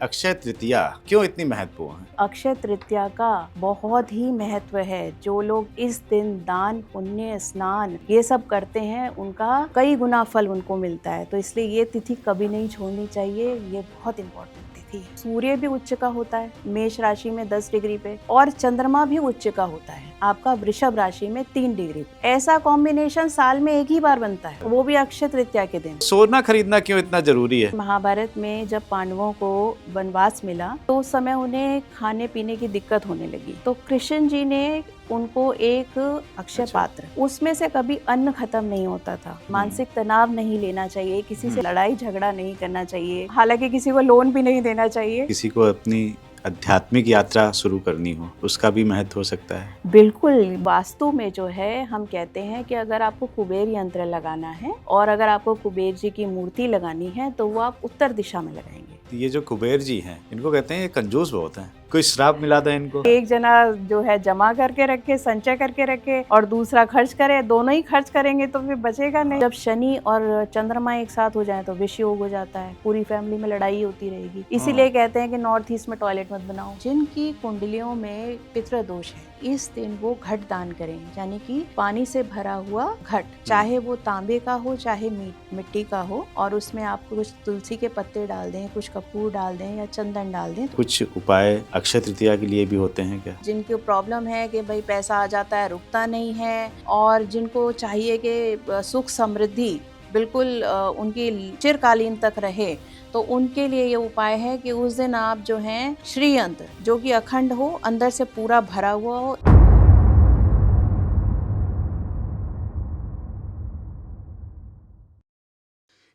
अक्षय तृतीया क्यों इतनी महत्वपूर्ण है? अक्षय तृतीया का बहुत ही महत्व है। जो लोग इस दिन दान पुण्य स्नान ये सब करते हैं उनका कई गुना फल उनको मिलता है, तो इसलिए ये तिथि कभी नहीं छोड़नी चाहिए। ये बहुत इंपॉर्टेंट तिथि है। सूर्य भी उच्च का होता है मेष राशि में 10 डिग्री पे, और चंद्रमा भी उच्च का होता है आपका वृषभ राशि में 3 डिग्री पे। ऐसा कॉम्बिनेशन साल में एक ही बार बनता है, वो भी अक्षय तृतीया के दिन। सोना खरीदना क्यों इतना जरूरी है? महाभारत में जब पांडवों को वनवास मिला तो उस समय उन्हें खाने पीने की दिक्कत होने लगी, तो कृष्ण जी ने उनको एक अक्षय पात्र, उसमें से कभी अन्न खत्म नहीं होता था। मानसिक तनाव नहीं लेना चाहिए, किसी से लड़ाई झगड़ा नहीं करना चाहिए, हालांकि किसी को लोन भी नहीं देना चाहिए। किसी को अपनी आध्यात्मिक यात्रा शुरू करनी हो उसका भी महत्व हो सकता है। बिल्कुल, वास्तु में जो है हम कहते हैं कि अगर आपको कुबेर यंत्र लगाना है और अगर आपको कुबेर जी की मूर्ति लगानी है तो वो आप उत्तर दिशा में लगाएंगे। ये जो कुबेर जी हैं इनको कहते हैं ये कंजूस बहुत हैं। कोई श्राप मिला था इनको? एक जना जो है जमा करके रखे, संचय करके रखे, और दूसरा खर्च करे, दोनों ही खर्च करेंगे तो फिर बचेगा नहीं। जब शनि और चंद्रमा एक साथ हो जाए तो विष योग हो जाता है, पूरी फैमिली में लड़ाई होती रहेगी। इसीलिए कहते हैं कि नॉर्थ ईस्ट में टॉयलेट मत बनाओ। जिनकी कुंडलियों में पितृदोष है इस दिन वो घट दान करें, यानी कि पानी से भरा हुआ घट, चाहे वो तांबे का हो चाहे मिट्टी का हो, और उसमें आप कुछ तुलसी के पत्ते डाल दें, कुछ कपूर डाल दें या चंदन डाल दें। कुछ उपाय अक्षय तृतीया के लिए भी होते हैं क्या? जिनको प्रॉब्लम है कि भाई पैसा आ जाता है रुकता नहीं है, और जिनको चाहिए कि सुख समृद्धि बिल्कुल उनकी चिरकालीन तक रहे, तो उनके लिए ये उपाय है कि उस दिन आप जो हैं श्री यंत्र जो कि अखंड हो, अंदर से पूरा भरा हुआ हो।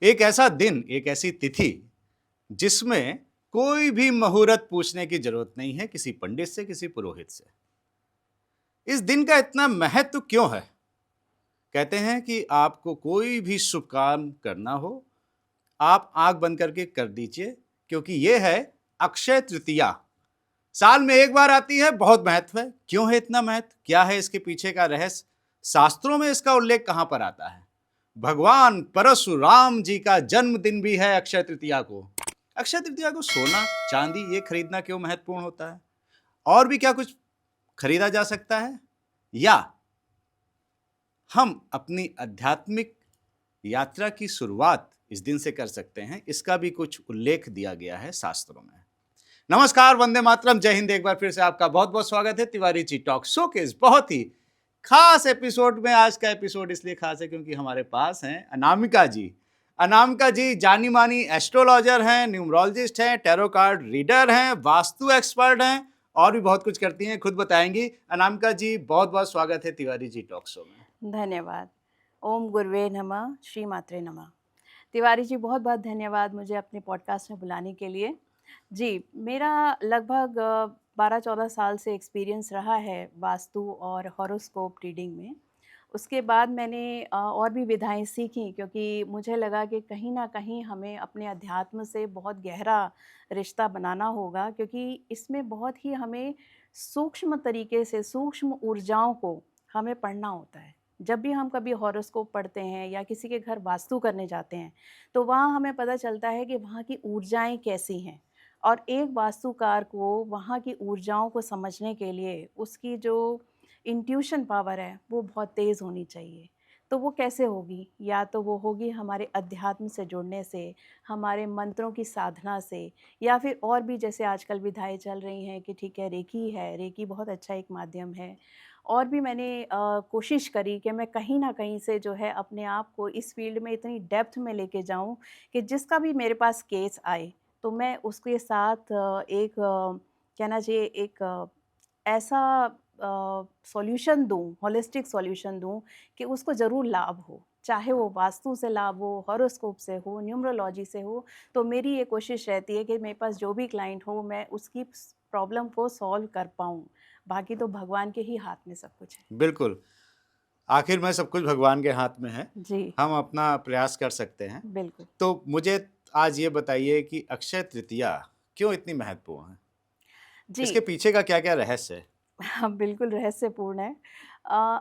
एक ऐसा दिन, एक ऐसी तिथि जिसमें कोई भी मुहूर्त पूछने की जरूरत नहीं है किसी पंडित से, किसी पुरोहित से। इस दिन का इतना महत्व क्यों है? कहते हैं कि आपको कोई भी शुभ काम करना हो आप आंख बंद करके कर दीजिए, क्योंकि यह है अक्षय तृतीया। साल में एक बार आती है, बहुत महत्व है। क्यों है इतना महत्व? क्या है इसके पीछे का रहस्य? शास्त्रों में इसका उल्लेख कहां पर आता है? भगवान परशुराम जी का जन्मदिन भी है अक्षय तृतीया को। अक्षय तृतीया को सोना चांदी ये खरीदना क्यों महत्वपूर्ण होता है? और भी क्या कुछ खरीदा जा सकता है, या हम अपनी आध्यात्मिक यात्रा की शुरुआत इस दिन से कर सकते हैं, इसका भी कुछ उल्लेख दिया गया है शास्त्रों में। नमस्कार, वंदे मातरम, जय हिंद। एक बार फिर से आपका बहुत बहुत स्वागत है तिवारी जी टॉक शो के इस बहुत ही खास एपिसोड में। आज का एपिसोड इसलिए खास है क्योंकि हमारे पास हैं अनामिका जी। अनामिका जी जानी मानी एस्ट्रोलॉजर हैं, न्यूमरोलॉजिस्ट हैं, टैरो कार्ड रीडर हैं, वास्तु एक्सपर्ट हैं, और भी बहुत कुछ करती हैं, खुद बताएंगी। अनामिका जी बहुत बहुत स्वागत है तिवारी जी टॉक शो में। धन्यवाद। ओम गुरुवे नमः, श्री मात्रे नमः। तिवारी जी बहुत बहुत धन्यवाद मुझे अपने पॉडकास्ट में बुलाने के लिए। जी, मेरा लगभग 12-14 साल से एक्सपीरियंस रहा है वास्तु और हॉरोस्कोप रीडिंग में। उसके बाद मैंने और भी विधाएं सीखी, क्योंकि मुझे लगा कि कहीं ना कहीं हमें अपने अध्यात्म से बहुत गहरा रिश्ता बनाना होगा, क्योंकि इसमें बहुत ही हमें सूक्ष्म तरीके से सूक्ष्म ऊर्जाओं को हमें पढ़ना होता है। जब भी हम कभी हॉरोस्कोप पढ़ते हैं या किसी के घर वास्तु करने जाते हैं तो वहाँ हमें पता चलता है कि वहाँ की ऊर्जाएं कैसी हैं, और एक वास्तुकार को वहाँ की ऊर्जाओं को समझने के लिए उसकी जो इंट्यूशन पावर है वो बहुत तेज़ होनी चाहिए। तो वो कैसे होगी? या तो वो होगी हमारे अध्यात्म से जुड़ने से, हमारे मंत्रों की साधना से, या फिर और भी जैसे आजकल विधाएं चल रही हैं कि ठीक है रेकी है, रेकी बहुत अच्छा एक माध्यम है। और भी मैंने कोशिश करी कि मैं कहीं ना कहीं से जो है अपने आप को इस फील्ड में इतनी डेप्थ में लेके जाऊं कि जिसका भी मेरे पास केस आए तो मैं उसके साथ एक कहना चाहिए एक ऐसा सॉल्यूशन दूं, होलिस्टिक सॉल्यूशन दूं कि उसको ज़रूर लाभ हो, चाहे वो वास्तु से लाभ हो, हॉरोस्कोप से हो, न्यूमरोलॉजी से हो। तो मेरी ये कोशिश रहती है कि मेरे पास जो भी क्लाइंट हो मैं उसकी प्रॉब्लम को सॉल्व कर पाऊँ। बाकी तो भगवान के ही हाथ में सब कुछ है। बिल्कुल, आखिर में सब कुछ भगवान के हाथ में है। जी हम अपना प्रयास कर सकते हैं। बिल्कुल। तो मुझे आज ये बताइए कि अक्षय तृतीया क्यों इतनी महत्वपूर्ण है? जी इसके पीछे का क्या क्या रहस्य है? हाँ, बिल्कुल रहस्यपूर्ण है।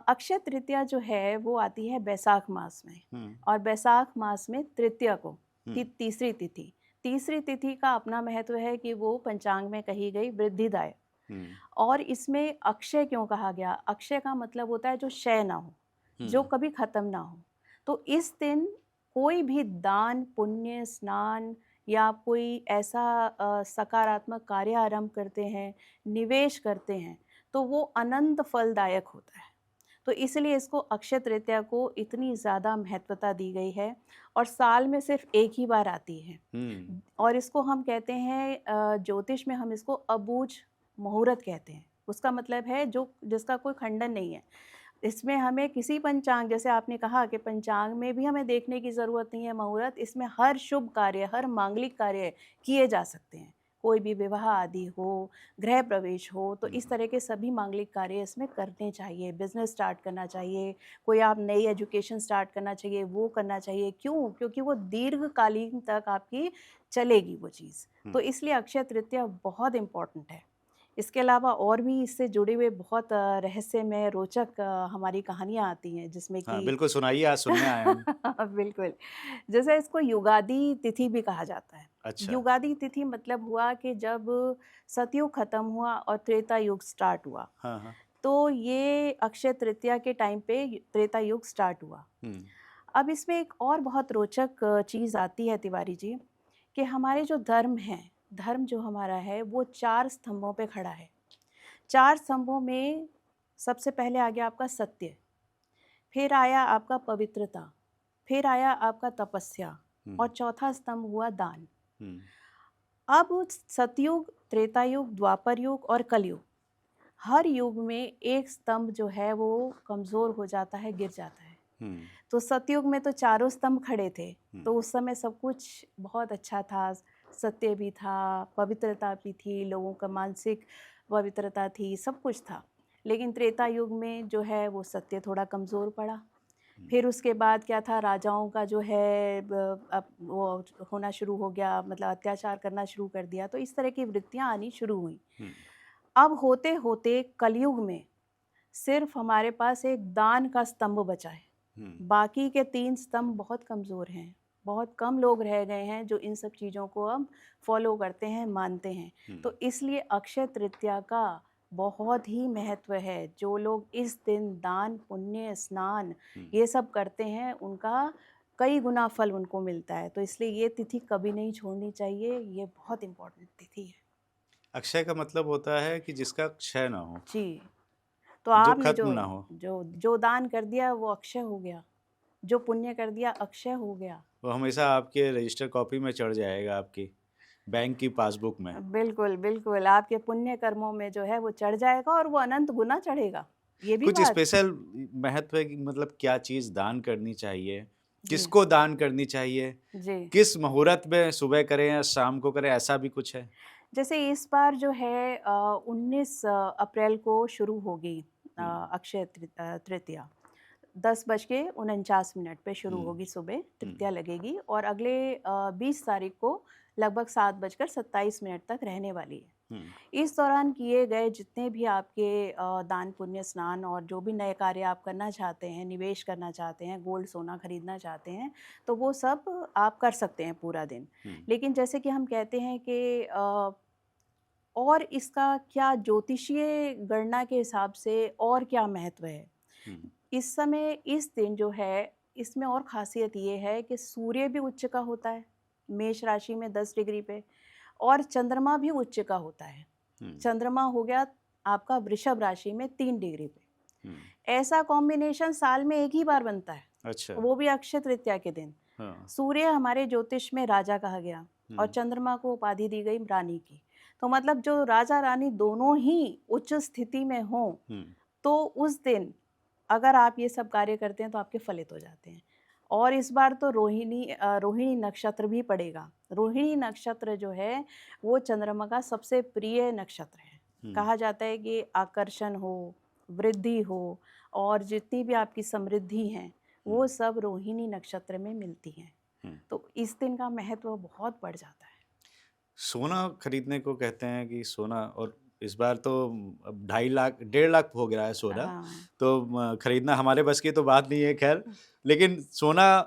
अक्षय तृतीया जो है वो आती है बैसाख मास में, हम्म। और बैसाख मास में तृतीया को हम्म। तीसरी तिथि, तीसरी तिथि का अपना महत्व है कि वो पंचांग में कही गई वृद्धिदायक। हम्म, और इसमें अक्षय क्यों कहा गया? अक्षय का मतलब होता है जो क्षय ना हो, जो हम्म, कभी खत्म ना हो। तो इस दिन कोई भी दान, पुण्य, स्नान या कोई ऐसा सकारात्मक कार्य आरंभ करते हैं, निवेश करते हैं, तो वो अनंत फलदायक होता है। तो इसलिए इसको अक्षय तृतीया को इतनी ज़्यादा महत्वता दी गई है और साल में सिर्फ एक ही बार आती है। हम्म, और इसको हम कहते हैं ज्योतिष में हम इसको अबूझ मुहूर्त कहते हैं। उसका मतलब है जो जिसका कोई खंडन नहीं है। इसमें हमें किसी पंचांग, जैसे आपने कहा कि पंचांग में भी हमें देखने की ज़रूरत नहीं है मुहूर्त, इसमें हर शुभ कार्य, हर मांगलिक कार्य किए जा सकते हैं। कोई भी विवाह आदि हो, गृह प्रवेश हो, तो इस तरह के सभी मांगलिक कार्य इसमें करने चाहिए। बिज़नेस स्टार्ट करना चाहिए, कोई आप नई एजुकेशन स्टार्ट करना चाहिए, वो करना चाहिए। क्यों? क्योंकि वो दीर्घकालीन तक आपकी चलेगी वो चीज़। तो इसलिए अक्षय तृतीया बहुत इम्पोर्टेंट है। इसके अलावा और भी इससे जुड़े हुए बहुत रहस्यमय, रोचक हमारी कहानियाँ आती हैं जिसमें हाँ, कि बिल्कुल सुनाइए, आज सुनने आए हम। बिल्कुल। जैसे इसको युगादि तिथि भी कहा जाता है। अच्छा। युगादि तिथि मतलब हुआ कि जब सतयुग खत्म हुआ और त्रेता युग स्टार्ट हुआ, हाँ, हाँ। तो ये अक्षय तृतीया के टाइम पे त्रेता युग स्टार्ट हुआ। हम्म, अब इसमें एक और बहुत रोचक चीज़ आती है तिवारी जी, कि हमारे जो धर्म हैं, धर्म जो हमारा है वो 4 स्तंभों पे खड़ा है। 4 स्तंभों में सबसे पहले आ गया आपका सत्य, फिर आया आपका पवित्रता, फिर आया आपका तपस्या हम्म, और चौथा स्तंभ हुआ दान। हम्म, अब सतयुग, त्रेता युग, द्वापर युग और कलयुग, हर युग में एक स्तंभ जो है वो कमज़ोर हो जाता है, गिर जाता है। हम्म, तो सतयुग में तो चारों स्तंभ खड़े थे, हम्म, तो उस समय सब कुछ बहुत अच्छा था, सत्य भी था, पवित्रता भी थी, लोगों का मानसिक पवित्रता थी, सब कुछ था। लेकिन त्रेता युग में जो है वो सत्य थोड़ा कमज़ोर पड़ा। फिर उसके बाद क्या था, राजाओं का जो है अब वो होना शुरू हो गया, मतलब अत्याचार करना शुरू कर दिया, तो इस तरह की वृत्तियाँ आनी शुरू हुई। हम्म, अब होते होते कलयुग में सिर्फ हमारे पास एक दान का स्तंभ बचा है। हम्म, बाकी के 3 स्तंभ बहुत कमज़ोर हैं। बहुत कम लोग रह गए हैं जो इन सब चीज़ों को अब फॉलो करते हैं, मानते हैं। तो इसलिए अक्षय तृतीया का बहुत ही महत्व है। जो लोग इस दिन दान, पुण्य, स्नान ये सब करते हैं, उनका कई गुना फल उनको मिलता है। तो इसलिए ये तिथि कभी नहीं छोड़नी चाहिए। ये बहुत इम्पोर्टेंट तिथि है। अक्षय का मतलब होता है कि जिसका क्षय ना हो, जी। तो जो आपने जो खत्म ना हो, जो जो दान कर दिया वो अक्षय हो गया, जो पुण्य कर दिया अक्षय हो गया। वो हमेशा आपके रजिस्टर कॉपी में चढ़ जाएगा, आपकी बैंक की पासबुक में। बिल्कुल, बिल्कुल, आपके पुण्य कर्मों में जो है वो चढ़ जाएगा और वो अनंत गुना चढ़ेगा। ये भी कुछ बात। स्पेशल महत्व है कि मतलब क्या चीज़ दान करनी चाहिए, जी, किसको दान करनी चाहिए, जी। किस मुहूर्त में, सुबह करें या शाम को करें, ऐसा भी कुछ है? जैसे इस बार जो है 19 अप्रैल को शुरू होगी हम्म, तृतीया। 10:49 पे शुरू हम्म, होगी सुबह, हम्म, तृतीया लगेगी और अगले 20 तारीख को लगभग 7:27 तक रहने वाली है। हम्म, इस दौरान किए गए जितने भी आपके दान, पुण्य, स्नान और जो भी नए कार्य आप करना चाहते हैं, निवेश करना चाहते हैं, गोल्ड, सोना खरीदना चाहते हैं, तो वो सब आप कर सकते हैं पूरा दिन। हम्म, लेकिन जैसे कि हम कहते हैं कि और इसका क्या ज्योतिषीय गणना के हिसाब से और क्या महत्व है? हम्म, इस समय इस दिन जो है, इसमें और ख़ासियत ये है कि सूर्य भी उच्च का होता है, मेष राशि में 10 डिग्री पे और चंद्रमा भी उच्च का होता है। हम्म, चंद्रमा हो गया आपका वृषभ राशि में 3 डिग्री पे। हम्म, ऐसा कॉम्बिनेशन साल में एक ही बार बनता है, अच्छा। वो भी अक्षय तृतीया के दिन। हाँ। सूर्य हमारे ज्योतिष में राजा कहा गया और हम्म, चंद्रमा को उपाधि दी गई रानी की। तो मतलब जो राजा रानी दोनों ही उच्च स्थिति में हों, हम्म, तो उस दिन अगर आप ये सब कार्य करते हैं तो आपके फलित हो जाते हैं। और इस बार तो रोहिणी नक्षत्र भी पड़ेगा। रोहिणी नक्षत्र जो है वो चंद्रमा का सबसे प्रिय नक्षत्र है। हम्म, कहा जाता है कि आकर्षण हो, वृद्धि हो और जितनी भी आपकी समृद्धि हैं वो सब रोहिणी नक्षत्र में मिलती हैं। हम्म। तो इस दिन का महत्व बहुत बढ़ जाता है। सोना खरीदने को कहते हैं कि सोना, और इस बार तो अब 2.5 लाख 1.5 लाख हो गया है सोना, हाँ, तो खरीदना हमारे बस की तो बात नहीं है, खैर। लेकिन सोना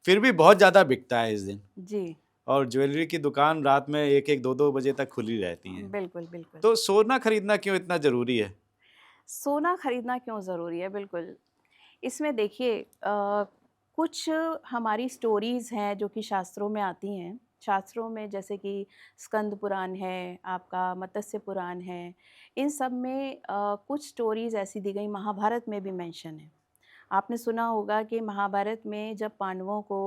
फिर भी बहुत ज़्यादा बिकता है इस दिन, जी, और ज्वेलरी की दुकान रात में 1-1 2-2 बजे तक खुली रहती हैं। बिल्कुल, बिल्कुल। तो सोना खरीदना क्यों इतना ज़रूरी है? सोना खरीदना क्यों ज़रूरी है? बिल्कुल। इसमें देखिए कुछ हमारी स्टोरीज़ हैं जो कि शास्त्रों में आती हैं। शास्त्रों में जैसे कि स्कंद पुराण है, आपका मत्स्य पुराण है, इन सब में कुछ स्टोरीज़ ऐसी दी गई, महाभारत में भी मेंशन है। आपने सुना होगा कि महाभारत में जब पांडवों को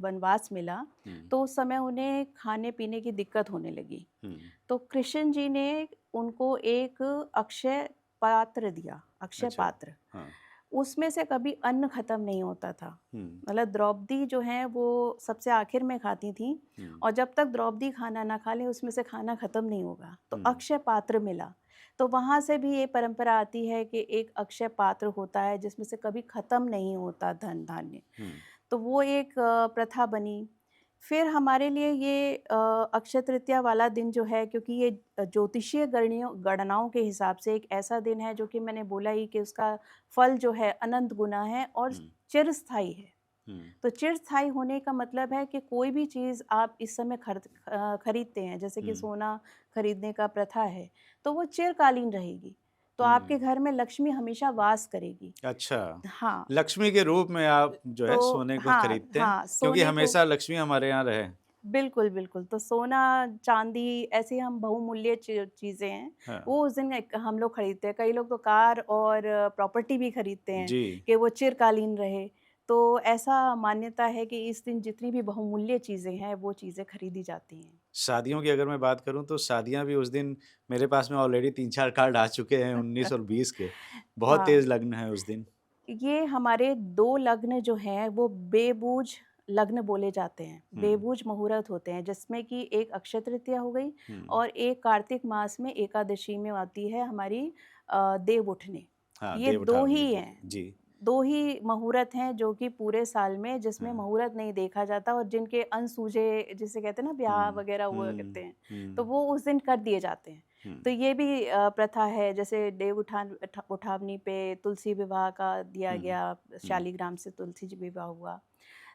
वनवास मिला, हुँ, तो उस समय उन्हें खाने-पीने की दिक्कत होने लगी। हुँ, तो कृष्ण जी ने उनको एक अक्षय पात्र दिया, अक्षय अच्छा, पात्र। हाँ, उसमें से कभी अन्न खत्म नहीं होता था। हुँ, मतलब द्रौपदी जो हैं वो सबसे आखिर में खाती थीं, हुँ, और जब तक द्रौपदी खाना ना खा लें उसमें से खाना खत्म नहीं होगा। तो हुँ, अक्षय पात्र मिला। तो वहाँ से भी ये परंपरा आती है कि एक अक्षय पात्र होता है जिसमें से कभी खत्म नहीं होता धन धान्य। हुँ, तो वो एक प्रथा बनी। फिर हमारे लिए ये अक्षय तृतीया वाला दिन जो है, क्योंकि ये ज्योतिषीय गणनाओं के हिसाब से एक ऐसा दिन है जो कि मैंने बोला ही कि उसका फल जो है अनंत गुना है और हुँ, चिरस्थायी है। हुँ, तो चिरस्थायी होने का मतलब है कि कोई भी चीज़ आप इस समय खरीदते हैं, जैसे कि हुँ, सोना खरीदने का प्रथा है, तो वो चिरकालीन रहेगी। तो हुँ, आपके घर में लक्ष्मी हमेशा वास करेगी। अच्छा, हाँ, लक्ष्मी के रूप में आप जो है तो सोने को हाँ, खरीदते हैं, हाँ, क्योंकि सोने को हमेशा लक्ष्मी हमारे यहाँ रहे। बिल्कुल, बिल्कुल। तो सोना, चाँदी ऐसी हम बहुमूल्य चीज़ें हैं, हाँ, वो उस दिन एक हम लोग खरीदते हैं। कई लोग तो कार और प्रॉपर्टी भी खरीदते हैं जी। कि वो चिरकालीन रहे। तो ऐसा मान्यता है कि इस दिन जितनी भी बहुमूल्य चीज़ें हैं, वो चीज़ें खरीदी जाती हैं। शादियों की अगर मैं बात करूँ तो शादियाँ भी उस दिन मेरे पास में ऑलरेडी 3-4 कार्ड आ चुके हैं 19 और 20 के। बहुत हाँ, तेज़ लग्न है उस दिन। ये हमारे 2 लग्न जो हैं, वो बेबूझ लग्न बोले जाते हैं। हुँ, बेबूझ मुहूर्त होते हैं, जिसमें कि एक अक्षय तृतीया हो गई हुँ, और एक कार्तिक मास में एकादशी में आती है हमारी देव उठनी। हाँ, ये देव 2 उठावनी ही भी। हैं, जी। 2 ही मुहूर्त हैं जो कि पूरे साल में जिसमें हाँ, मुहूर्त नहीं देखा जाता और जिनके अनसूझे, जिसे कहते हैं ना ब्याह हुँ, वगैरह हुआ हुँ, करते हैं, तो हुँ, वो उस दिन कर दिए जाते हैं। हुँ, तो ये भी प्रथा है, जैसे देव उठावनी पे तुलसी विवाह का दिया हुँ, गया, हुँ, शालिग्राम से तुलसी जी विवाह हुआ।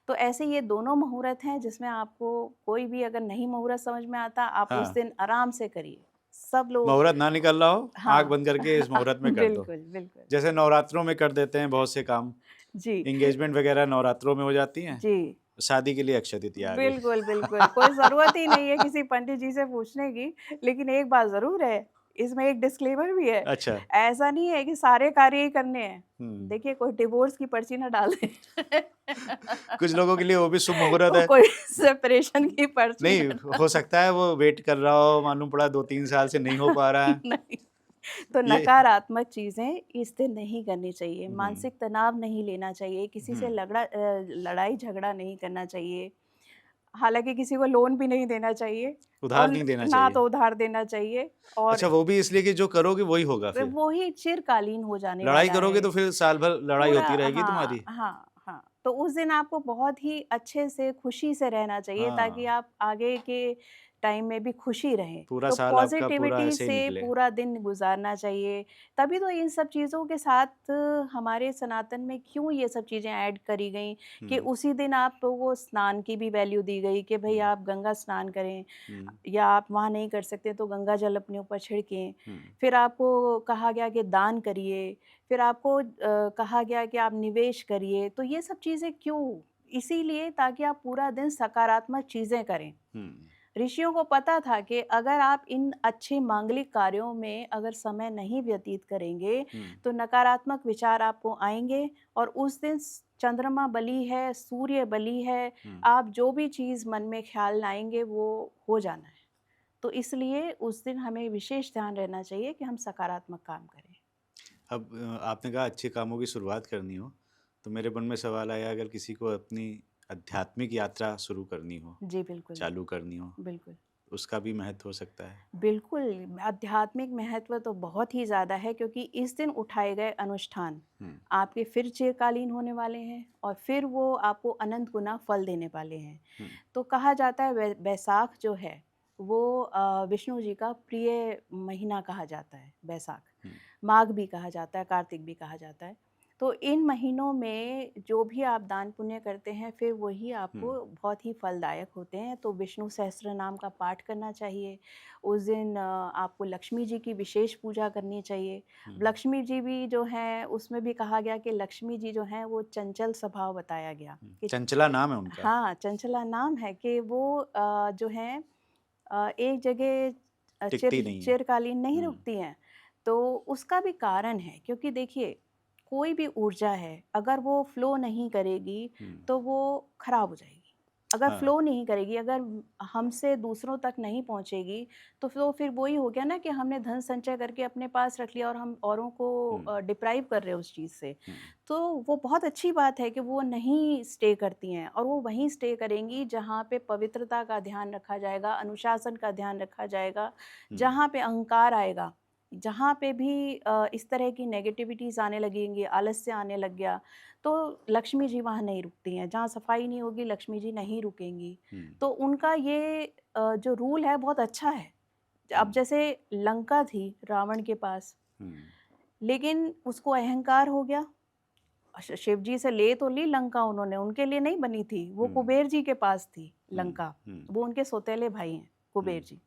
तो ऐसे ये दोनों मुहूर्त हैं जिसमें आपको कोई भी अगर नहीं मुहूर्त समझ में आता, आप उस हाँ, दिन आराम से करिए। सब लोग मुहूर्त ना निकल रहा हो, आँख हाँ, बंद करके इस मुहूर्त में कर दो। बिल्कुल, बिल्कुल। जैसे नवरात्रों में कर देते हैं बहुत से काम, जी, एंगेजमेंट वगैरह नवरात्रों में हो जाती हैं, जी। शादी के लिए अक्षय तृतीया आ गई। बिल्कुल, बिल्कुल। कोई ज़रूरत ही नहीं है किसी पंडित जी से पूछने की, लेकिन एक बात ज़रूर है, इसमें एक डिस्क्लेमर भी है। अच्छा, ऐसा नहीं है कि सारे कार्य ही करने हैं। हुँ। देखिए, कोई डिवोर्स की पर्ची ना डाल दे। कुछ लोगों के लिए वो भी शुभ मुहूर्त वो है। कोई सेपरेशन की पर्ची नहीं, ना हो डाल सकता है वो वेट कर रहा हो, मालूम पड़ा 2-3 साल से नहीं हो पा रहा है। नहीं, तो ये नकारात्मक चीज़ें इस दिन नहीं करनी चाहिए, हुँ, मानसिक तनाव नहीं लेना चाहिए, किसी हुँ, से लड़ाई झगड़ा नहीं करना चाहिए। हालाँकि किसी को लोन भी नहीं देना चाहिए उधार और नहीं देना ना चाहिए। तो उधार देना चाहिए, और अच्छा, वो भी इसलिए कि जो करोगे वही होगा फिर। वो ही चिरकालीन हो जाने लड़ाई वाला करोगे है। तो फिर साल भर लड़ाई पूरा होती रहेगी हाँ, तुम्हारी। हाँ, हाँ। तो उस दिन आपको बहुत ही अच्छे से, खुशी से रहना चाहिए ताकि हाँ, आप आगे के टाइम में भी खुशी रहें। पूरा तो साल आपका पूरा पॉज़िटिविटी ऐसे ही से निकले। पूरा दिन गुज़ारना चाहिए। तभी तो इन सब चीज़ों के साथ हमारे सनातन में क्यों ये सब चीज़ें ऐड करी गईं कि हुँ, उसी दिन आपको स्नान की भी वैल्यू दी गई कि भई हुँ, आप गंगा स्नान करें, हुँ, या आप वहाँ नहीं कर सकते तो गंगा जल अपने ऊपर छिड़कें। हुँ, फिर आपको कहा गया कि दान करिए, फिर आपको कहा गया कि आप निवेश करिए। तो ये सब चीज़ें क्यों? इसीलिए ताकि आप पूरा दिन सकारात्मक चीज़ें करें। हुँ, ऋषियों को पता था कि अगर आप इन अच्छे मांगलिक कार्यों में अगर समय नहीं व्यतीत करेंगे, हुँ, तो नकारात्मक विचार आपको आएँगे और उस दिन चंद्रमा बली है, सूर्य बली है, हुँ। आप जो भी चीज़ मन में ख़्याल लाएँगे वो हो जाना है। तो इसलिए उस दिन हमें विशेष ध्यान रहना चाहिए कि हम सकारात्मक काम करें। अब आपने कहा अच्छे कामों की शुरुआत करनी हो, तो मेरे मन में सवाल आया अगर किसी को अपनी आध्यात्मिक यात्रा शुरू करनी हो, जी, बिल्कुल, चालू करनी हो, बिल्कुल। उसका भी महत्व हो सकता है। बिल्कुल, आध्यात्मिक महत्व तो बहुत ही ज़्यादा है, क्योंकि इस दिन उठाए गए अनुष्ठान हुँ, आपके फिर चिरकालीन होने वाले हैं और फिर वो आपको अनंत गुना फल देने वाले हैं। हुँ, तो कहा जाता है बैसाख जो है वो विष्णु जी का प्रिय महीना कहा जाता है, बैसाख। हुँ, माघ भी कहा जाता है, कार्तिक भी कहा जाता है। तो इन महीनों में जो भी आप दान पुण्य करते हैं फिर वही आपको बहुत ही फलदायक होते हैं। तो विष्णु सहस्त्र नाम का पाठ करना चाहिए। उस दिन आपको लक्ष्मी जी की विशेष पूजा करनी चाहिए। लक्ष्मी जी भी जो हैं उसमें भी कहा गया कि लक्ष्मी जी जो हैं वो चंचल स्वभाव बताया गया कि चंचला नाम है उनका। हाँ, चंचला नाम है कि वो जो हैं एक जगह टिकती नहीं है। चिरकालीन नहीं रुकती हैं। तो उसका भी कारण है, क्योंकि देखिए कोई भी ऊर्जा है अगर वो फ्लो नहीं करेगी तो वो खराब हो जाएगी। अगर हाँ। फ्लो नहीं करेगी, अगर हमसे दूसरों तक नहीं पहुंचेगी तो फिर वही हो गया ना कि हमने धन संचय करके अपने पास रख लिया और हम औरों को डिप्राइव कर रहे हैं उस चीज़ से। तो वो बहुत अच्छी बात है कि वो नहीं स्टे करती हैं, और वो वहीं स्टे करेंगी जहाँ पे पवित्रता का ध्यान रखा जाएगा, अनुशासन का ध्यान रखा जाएगा, जहाँ पे अहंकार आएगा, जहाँ पे भी इस तरह की नेगेटिविटीज़ आने लगेंगी, आलस्य आने लग गया, तो लक्ष्मी जी वहाँ नहीं रुकती हैं। जहाँ सफाई नहीं होगी लक्ष्मी जी नहीं रुकेंगी। तो उनका ये जो रूल है बहुत अच्छा है। अब जैसे लंका थी रावण के पास, लेकिन उसको अहंकार हो गया। शिव जी से ले तो ली लंका उन्होंने, उनके लिए नहीं बनी थी, वो कुबेर जी के पास थी लंका। वो उनके सौतेले भाई हैं कुबेर जी।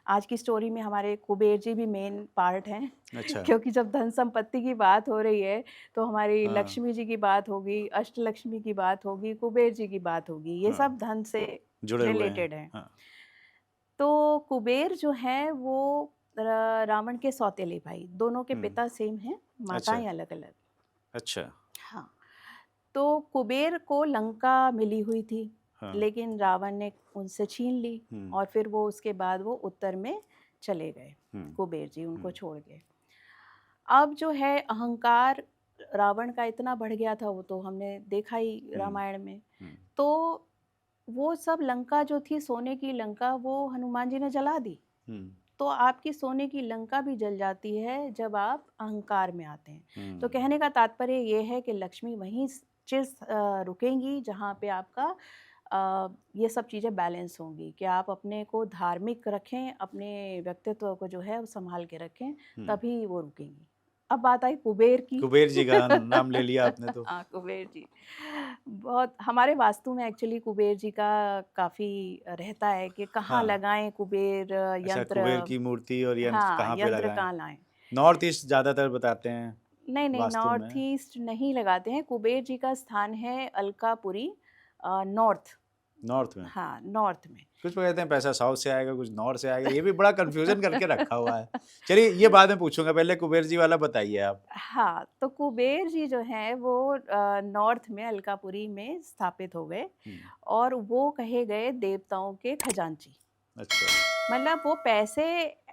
आज की स्टोरी में हमारे कुबेर जी भी मेन पार्ट हैं। अच्छा। क्योंकि जब धन संपत्ति की बात हो रही है तो हमारी हाँ। लक्ष्मी जी की बात होगी, अष्टलक्ष्मी की बात होगी, कुबेर जी की बात होगी, ये सब धन से जुड़े हुए हैं। रिलेटेड है। तो कुबेर जो है वो रावण के सौतेले भाई, दोनों के पिता सेम हैं, माताएं अलग अलग। अच्छा। हाँ, तो कुबेर को लंका मिली हुई थी, लेकिन रावण ने उनसे छीन ली, और फिर वो उसके बाद वो उत्तर में चले गए, कुबेर जी उनको छोड़ गए। अब जो है अहंकार रावण का इतना बढ़ गया था, वो तो हमने देखा ही रामायण में। तो वो सब लंका जो थी सोने की लंका, वो हनुमान जी ने जला दी। तो आपकी सोने की लंका भी जल जाती है जब आप अहंकार में आते हैं। तो कहने का तात्पर्य ये है कि लक्ष्मी वहीं चिर रुकेंगी जहाँ पे आपका ये सब चीज़ें बैलेंस होंगी, कि आप अपने को धार्मिक रखें, अपने व्यक्तित्व को जो है वो संभाल के रखें, तभी वो रुकेंगी। अब बात आई कुबेर की। कुबेर जी का नाम ले लिया आपने तो। हाँ, कुबेर जी बहुत हमारे वास्तु में एक्चुअली कुबेर जी का काफ़ी रहता है कि कहाँ लगाएं कुबेर अच्छा, यंत्र। कुबेर की मूर्ति और यंत्र हाँ, कहाँ पे यंत्र लगाएं? कहाँ लाएं? नॉर्थ ईस्ट ज्यादातर बताते हैं नहीं, वास्तु नॉर्थ में। ईस्ट नहीं लगाते हैं। कुबेर जी का स्थान है अलकापुरी, नॉर्थ। नॉर्थ में? हाँ, नॉर्थ में। कुछ लोग कहते हैं पैसा साउथ से आएगा, कुछ नॉर्थ से आएगा, ये भी बड़ा कंफ्यूजन करके रखा हुआ है। चलिए ये बाद में पूछूंगा, पहले कुबेर जी वाला बताइए आप। हाँ, तो कुबेर जी जो हैं वो नॉर्थ में अलकापुरी में स्थापित हो गए, और वो कहे गए देवताओं के खजांची। अच्छा। मतलब वो पैसे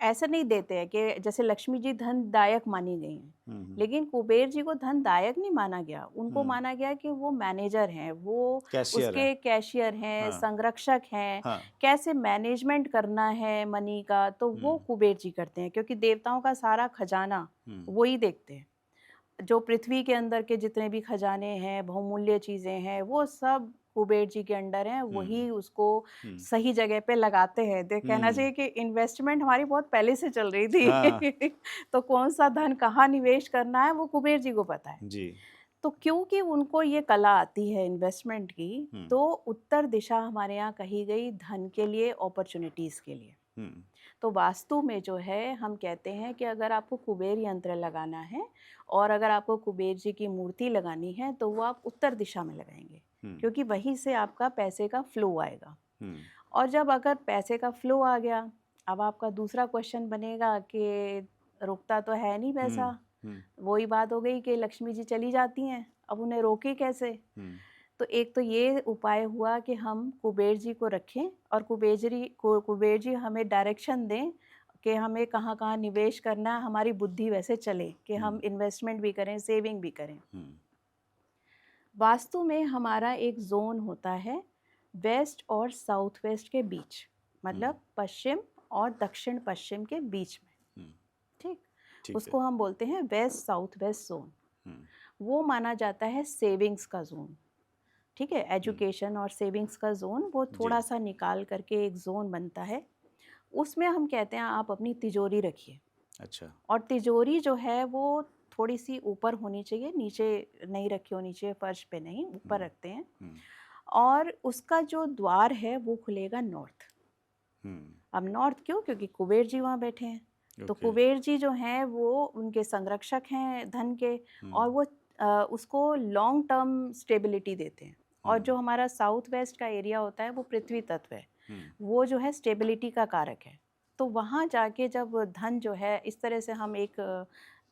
ऐसे नहीं देते हैं कि जैसे लक्ष्मी जी धनदायक मानी गई हैं, लेकिन कुबेर जी को धनदायक नहीं माना गया। उनको माना गया कि वो मैनेजर हैं, वो कैशियर उसके है। कैशियर हैं, संरक्षक हैं, कैसे मैनेजमेंट करना है मनी का, तो वो कुबेर जी करते हैं, क्योंकि देवताओं का सारा खजाना वो ही देखते हैं। जो पृथ्वी के अंदर के जितने भी खजाने हैं, बहुमूल्य चीज़ें हैं, वो सब कुबेर जी के अंडर हैं। वही उसको सही जगह पे लगाते हैं। कहना चाहिए कि इन्वेस्टमेंट हमारी बहुत पहले से चल रही थी। तो कौन सा धन कहाँ निवेश करना है वो कुबेर जी को पता है जी। तो क्योंकि उनको ये कला आती है इन्वेस्टमेंट की, तो उत्तर दिशा हमारे यहाँ कही गई धन के लिए, अपॉर्चुनिटीज़ के लिए। तो वास्तु में जो है हम कहते हैं कि अगर आपको कुबेर यंत्र लगाना है और अगर आपको कुबेर जी की मूर्ति लगानी है तो वो आप उत्तर दिशा में लगाएंगे, क्योंकि वहीं से आपका पैसे का फ्लो आएगा। और जब अगर पैसे का फ्लो आ गया, अब आपका दूसरा क्वेश्चन बनेगा कि रुकता तो है नहीं पैसा। वही बात हो गई कि लक्ष्मी जी चली जाती हैं, अब उन्हें रोके कैसे? तो एक तो ये उपाय हुआ कि हम कुबेर जी को रखें और कुबेर जी हमें डायरेक्शन दें कि हमें कहाँ कहाँ निवेश करना है, हमारी बुद्धि वैसे चले कि हम इन्वेस्टमेंट भी करें, सेविंग भी करें। वास्तु में हमारा एक जोन होता है वेस्ट और साउथ वेस्ट के बीच, मतलब पश्चिम और दक्षिण पश्चिम के बीच में। ठीक, उसको हम बोलते हैं वेस्ट साउथ वेस्ट जोन। वो माना जाता है सेविंग्स का जोन। ठीक है, एजुकेशन और सेविंग्स का जोन वो थोड़ा सा निकाल करके एक जोन बनता है। उसमें हम कहते हैं आप अपनी तिजोरी रखिए। अच्छा। और तिजोरी जो है वो थोड़ी सी ऊपर होनी चाहिए, नीचे नहीं रखी होनी चाहिए, फर्श पे नहीं, ऊपर रखते हैं। और उसका जो द्वार है वो खुलेगा नॉर्थ। अब नॉर्थ क्यों? क्योंकि कुबेर जी वहाँ बैठे हैं। तो ओके। कुबेर जी जो हैं वो उनके संरक्षक हैं धन के, और वो उसको लॉन्ग टर्म स्टेबिलिटी देते हैं। और जो हमारा साउथ वेस्ट का एरिया होता है वो पृथ्वी तत्व है, वो जो है स्टेबिलिटी का कारक है। तो वहाँ जाके जब धन जो है इस तरह से हम एक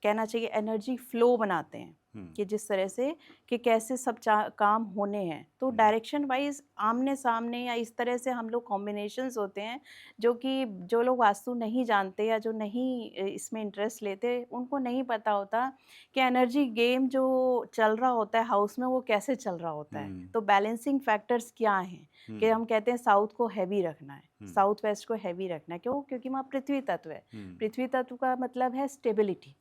कहना चाहिए एनर्जी फ्लो बनाते हैं कि जिस तरह से कि कैसे सब काम होने हैं, तो डायरेक्शन वाइज आमने सामने या इस तरह से हम लोग कॉम्बिनेशंस होते हैं जो लोग वास्तु नहीं जानते या जो नहीं इसमें इंटरेस्ट लेते, उनको नहीं पता होता कि एनर्जी गेम जो चल रहा होता है हाउस में वो कैसे चल रहा होता है। तो बैलेंसिंग फैक्टर्स क्या हैं कि हम कहते हैं साउथ को हैवी रखना है, साउथ वेस्ट को हैवी रखना है। क्यों? क्योंकि वहाँ पृथ्वी तत्व है। पृथ्वी तत्व का मतलब है स्टेबिलिटी।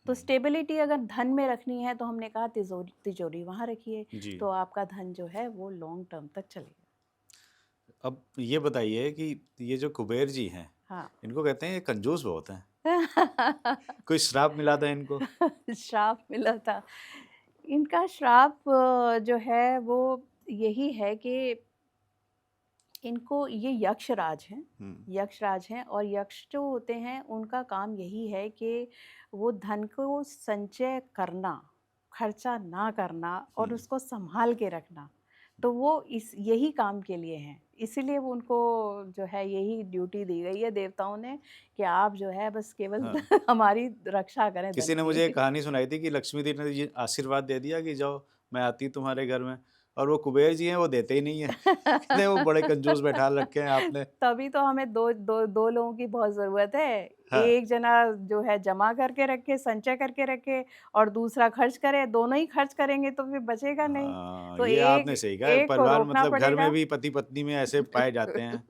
तो स्टेबिलिटी अगर धन में रखनी है तो हमने कहा तिजोरी वहाँ रखिए, तो आपका धन जो है वो लॉन्ग टर्म तक चलेगा। अब ये बताइए कि ये जो कुबेर जी हैं, हाँ। इनको कहते हैं ये कंजूस बहुत हैं। कोई श्राप मिला था इनको? श्राप मिला था इनका। श्राप जो है वो यही है कि इनको ये यक्ष राज हैं, यक्ष राज हैं। और यक्ष जो होते हैं उनका काम यही है कि वो धन को संचय करना, खर्चा ना करना और उसको संभाल के रखना। तो वो यही काम के लिए हैं, इसीलिए वो उनको जो है यही ड्यूटी दी गई है देवताओं ने कि आप जो है बस केवल हमारी रक्षा करें। किसी ने मुझे एक कहानी सुनाई थी कि लक्ष्मी देवी ने ये आशीर्वाद दे दिया कि जाओ मैं आती तुम्हारे घर में, और वो कुबेर जी हैं वो देते ही नहीं है। कहते वो बड़े कंजूस बैठा रखे हैं आपने। तभी तो हमें दो लोगों की बहुत जरूरत है। हाँ। एक जना जो है जमा करके रखे, संचय करके रखे, और दूसरा खर्च करे। दोनों ही खर्च करेंगे तो फिर बचेगा नहीं। तो ये एक आपने सही कहा। एक को परिवार रोकना मतलब घर में पड़ेगा। भी पति पत्नी में ऐसे पाए जाते हैं।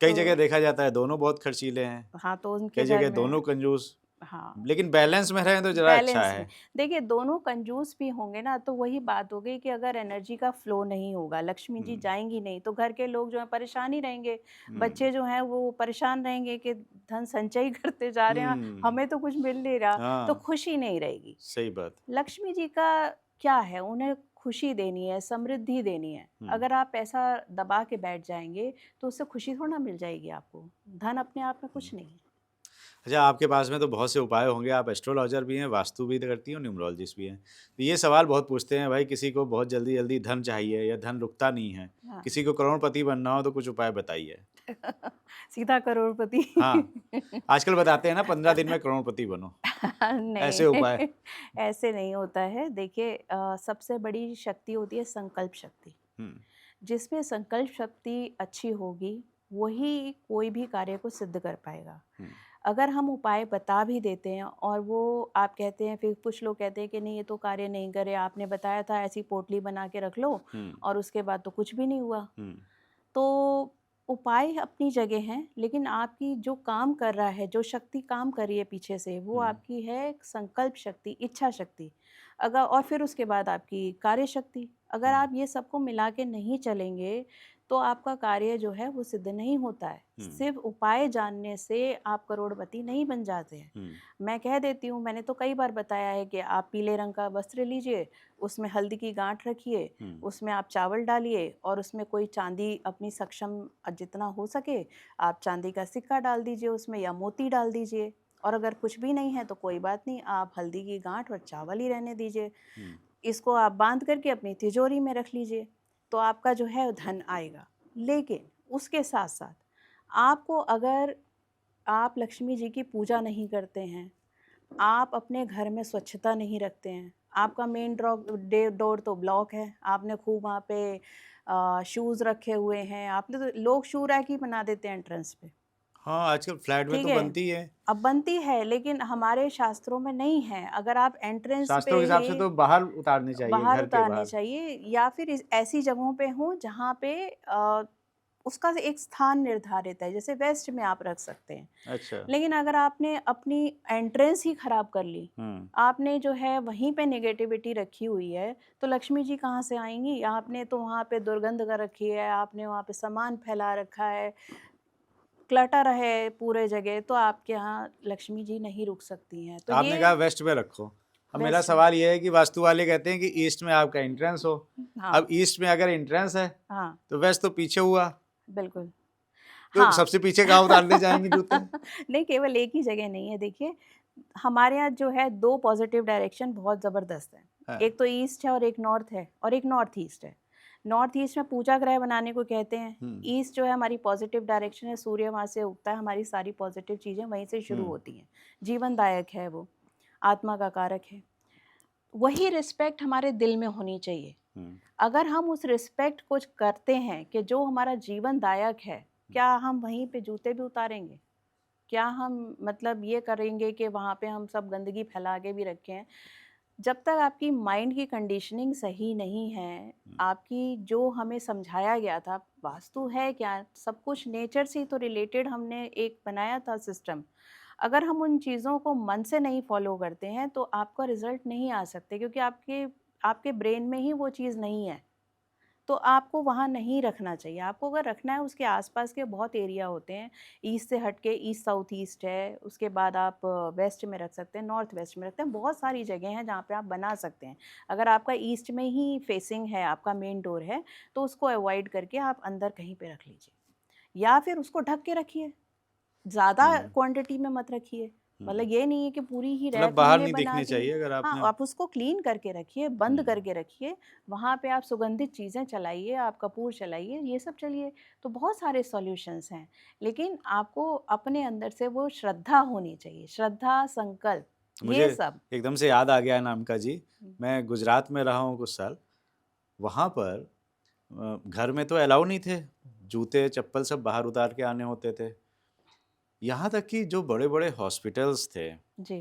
कई जगह देखा जाता है दोनों बहुत खर्चीले हैं, हाँ, तो उनके कई जगह घर दोनों में कंजूस। हाँ, लेकिन बैलेंस में रहें तो जरा अच्छा बैलेंस में है। देखिए दोनों कंजूस भी होंगे ना, तो वही बात हो गई कि अगर एनर्जी का फ्लो नहीं होगा, लक्ष्मी जी जाएंगी नहीं, तो घर के लोग जो है परेशान ही रहेंगे। बच्चे जो हैं वो परेशान रहेंगे कि धन संचय करते जा रहे हैं, हमें तो कुछ मिल नहीं रहा, तो खुशी नहीं रहेगी। सही बात। लक्ष्मी जी का क्या है, उन्हें खुशी देनी है, समृद्धि देनी है। अगर आप पैसा दबा के बैठ जाएंगे तो उससे खुशी थोड़ा मिल जाएगी आपको। धन अपने आप में कुछ नहीं है। अच्छा, आपके पास में तो बहुत से उपाय होंगे, आप एस्ट्रोलॉजर भी हैं, वास्तु भी करती हैं और न्यूमरोलॉजिस्ट भी हैं। तो ये सवाल बहुत पूछते हैं भाई, किसी को बहुत जल्दी जल्दी धन चाहिए या धन रुकता नहीं है, किसी को करोड़पति बनना हो तो कुछ उपाय बताइए। सीधा करोड़पति। हाँ, आजकल बताते हैं ना 15 दिन में करोड़पति बनो, ऐसे उपाय। नहीं, ऐसे नहीं होता है। देखिए सबसे बड़ी शक्ति होती है संकल्प शक्ति। जिसमें संकल्प शक्ति अच्छी होगी वही कोई भी कार्य को सिद्ध कर पाएगा। अगर हम उपाय बता भी देते हैं और वो आप कहते हैं, फिर कुछ लोग कहते हैं कि नहीं ये तो कार्य नहीं करे, आपने बताया था ऐसी पोटली बना के रख लो, और उसके बाद तो कुछ भी नहीं हुआ। तो उपाय अपनी जगह हैं, लेकिन आपकी जो काम कर रहा है, जो शक्ति काम कर रही है पीछे से, वो आपकी है संकल्प शक्ति, इच्छा शक्ति। अगर और फिर उसके बाद आपकी कार्य शक्ति। अगर आप ये सबको मिला के नहीं चलेंगे तो आपका कार्य जो है वो सिद्ध नहीं होता है। सिर्फ उपाय जानने से आप करोड़पति नहीं बन जाते हैं। मैं कह देती हूँ, मैंने तो कई बार बताया है कि आप पीले रंग का वस्त्र लीजिए, उसमें हल्दी की गांठ रखिए, उसमें आप चावल डालिए और उसमें कोई चांदी अपनी सक्षम जितना हो सके आप चांदी का सिक्का डाल दीजिए उसमें, या मोती डाल दीजिए। और अगर कुछ भी नहीं है तो कोई बात नहीं, आप हल्दी की गांठ और चावल ही रहने दीजिए। इसको आप बांध करके अपनी तिजोरी में रख लीजिए, तो आपका जो है धन आएगा। लेकिन उसके साथ साथ आपको, अगर आप लक्ष्मी जी की पूजा नहीं करते हैं, आप अपने घर में स्वच्छता नहीं रखते हैं, आपका मेन डोर तो ब्लॉक है, आपने खूब वहाँ पे शूज़ रखे हुए हैं, आपने तो लोग शू रैक ही बना देते हैं एंट्रेंस पे। हाँ, आजकल फ्लैट में ठीक तो है, बनती है। अब बनती है, लेकिन हमारे शास्त्रों में नहीं है। अगर आप एंट्रेंस शास्त्रों पे के हिसाब से ही तो बाहर उतारनी चाहिए, बाहर घर के उतारनी बाहर। चाहिए, या फिर ऐसी जगहों पे हो जहाँ पे उसका एक स्थान निर्धारित है, जैसे वेस्ट में आप रख सकते हैं। अच्छा। लेकिन अगर आपने अपनी एंट्रेंस ही खराब कर ली, आपने जो है वहीं पे नेगेटिविटी रखी हुई है, तो लक्ष्मी जी कहाँ से आएंगी? आपने तो वहाँ पे दुर्गंध कर रखी है, आपने वहाँ पे सामान फैला रखा है, क्लटर है पूरे जगह, तो आपके यहाँ लक्ष्मी जी नहीं रुक सकती हैं। तो आपने ये कहा वेस्ट में रखो। अब मेरा वेस्ट में, सवाल ये है कि वास्तु वाले कहते हैं कि ईस्ट में आपका एंट्रेंस हो। हाँ अब ईस्ट में अगर एंट्रेंस है हाँ तो वेस्ट तो पीछे हुआ, बिल्कुल, तो हाँ। सबसे पीछे कहाँ उतारने जाएंगे जूते? नहीं, केवल एक ही जगह नहीं है। देखिए, हमारे यहाँ जो है 2 पॉजिटिव डायरेक्शन बहुत ज़बरदस्त हैं। हाँ। एक तो ईस्ट है और एक नॉर्थ है और एक नॉर्थ ईस्ट है। नॉर्थ ईस्ट में पूजा ग्रह बनाने को कहते हैं। ईस्ट जो है हमारी पॉजिटिव डायरेक्शन है, सूर्य वहाँ से उगता है, हमारी सारी पॉजिटिव चीज़ें वहीं से शुरू होती हैं। जीवनदायक है वो, आत्मा का कारक है। वही रिस्पेक्ट हमारे दिल में होनी चाहिए। अगर हम उस रिस्पेक्ट को करते हैं कि जो हमारा जीवनदायक है, क्या हम वहीं पे जूते भी उतारेंगे? क्या हम मतलब ये करेंगे कि वहाँ पे हम सब गंदगी फैला के भी रखें? जब तक आपकी माइंड की कंडीशनिंग सही नहीं है, आपकी जो हमें समझाया गया था, वास्तु है क्या? सब कुछ नेचर से ही तो रिलेटेड हमने एक बनाया था सिस्टम। अगर हम उन चीज़ों को मन से नहीं फॉलो करते हैं, तो आपका रिज़ल्ट नहीं आ सकते, क्योंकि आपके आपके ब्रेन में ही वो चीज़ नहीं है। तो आपको वहाँ नहीं रखना चाहिए। आपको अगर रखना है, उसके आसपास के बहुत एरिया होते हैं। ईस्ट से हट के ईस्ट साउथ ईस्ट है, उसके बाद आप वेस्ट में रख सकते हैं, नॉर्थ वेस्ट में रखते हैं। बहुत सारी जगह हैं जहाँ पे आप बना सकते हैं। अगर आपका ईस्ट में ही फेसिंग है, आपका मेन डोर है, तो उसको अवॉइड करके आप अंदर कहीं पे रख लीजिए, या फिर उसको ढक के रखिए। ज़्यादा क्वांटिटी में मत रखिए। मतलब ये नहीं है कि पूरी ही मतलब रैक बाहर हमने नहीं बना दिखनी दी। चाहिए अगर हाँ, आपने। आप उसको क्लीन करके रखिए, बंद करके रखिए। वहाँ पे आप सुगंधित चीज़ें चलाइए, आप कपूर चलाइए, ये सब चलिए। तो बहुत सारे सॉल्यूशंस हैं, लेकिन आपको अपने अंदर से वो श्रद्धा होनी चाहिए, श्रद्धा, संकल्प, मुझे ये सब। एकदम से याद आ गया नामका जी, मैं गुजरात में रहा हूँ कुछ साल। वहाँ पर घर में तो अलाउ नहीं थे, जूते चप्पल सब बाहर उतार के आने होते थे। यहाँ तक कि जो बड़े बड़े हॉस्पिटल्स थे, जी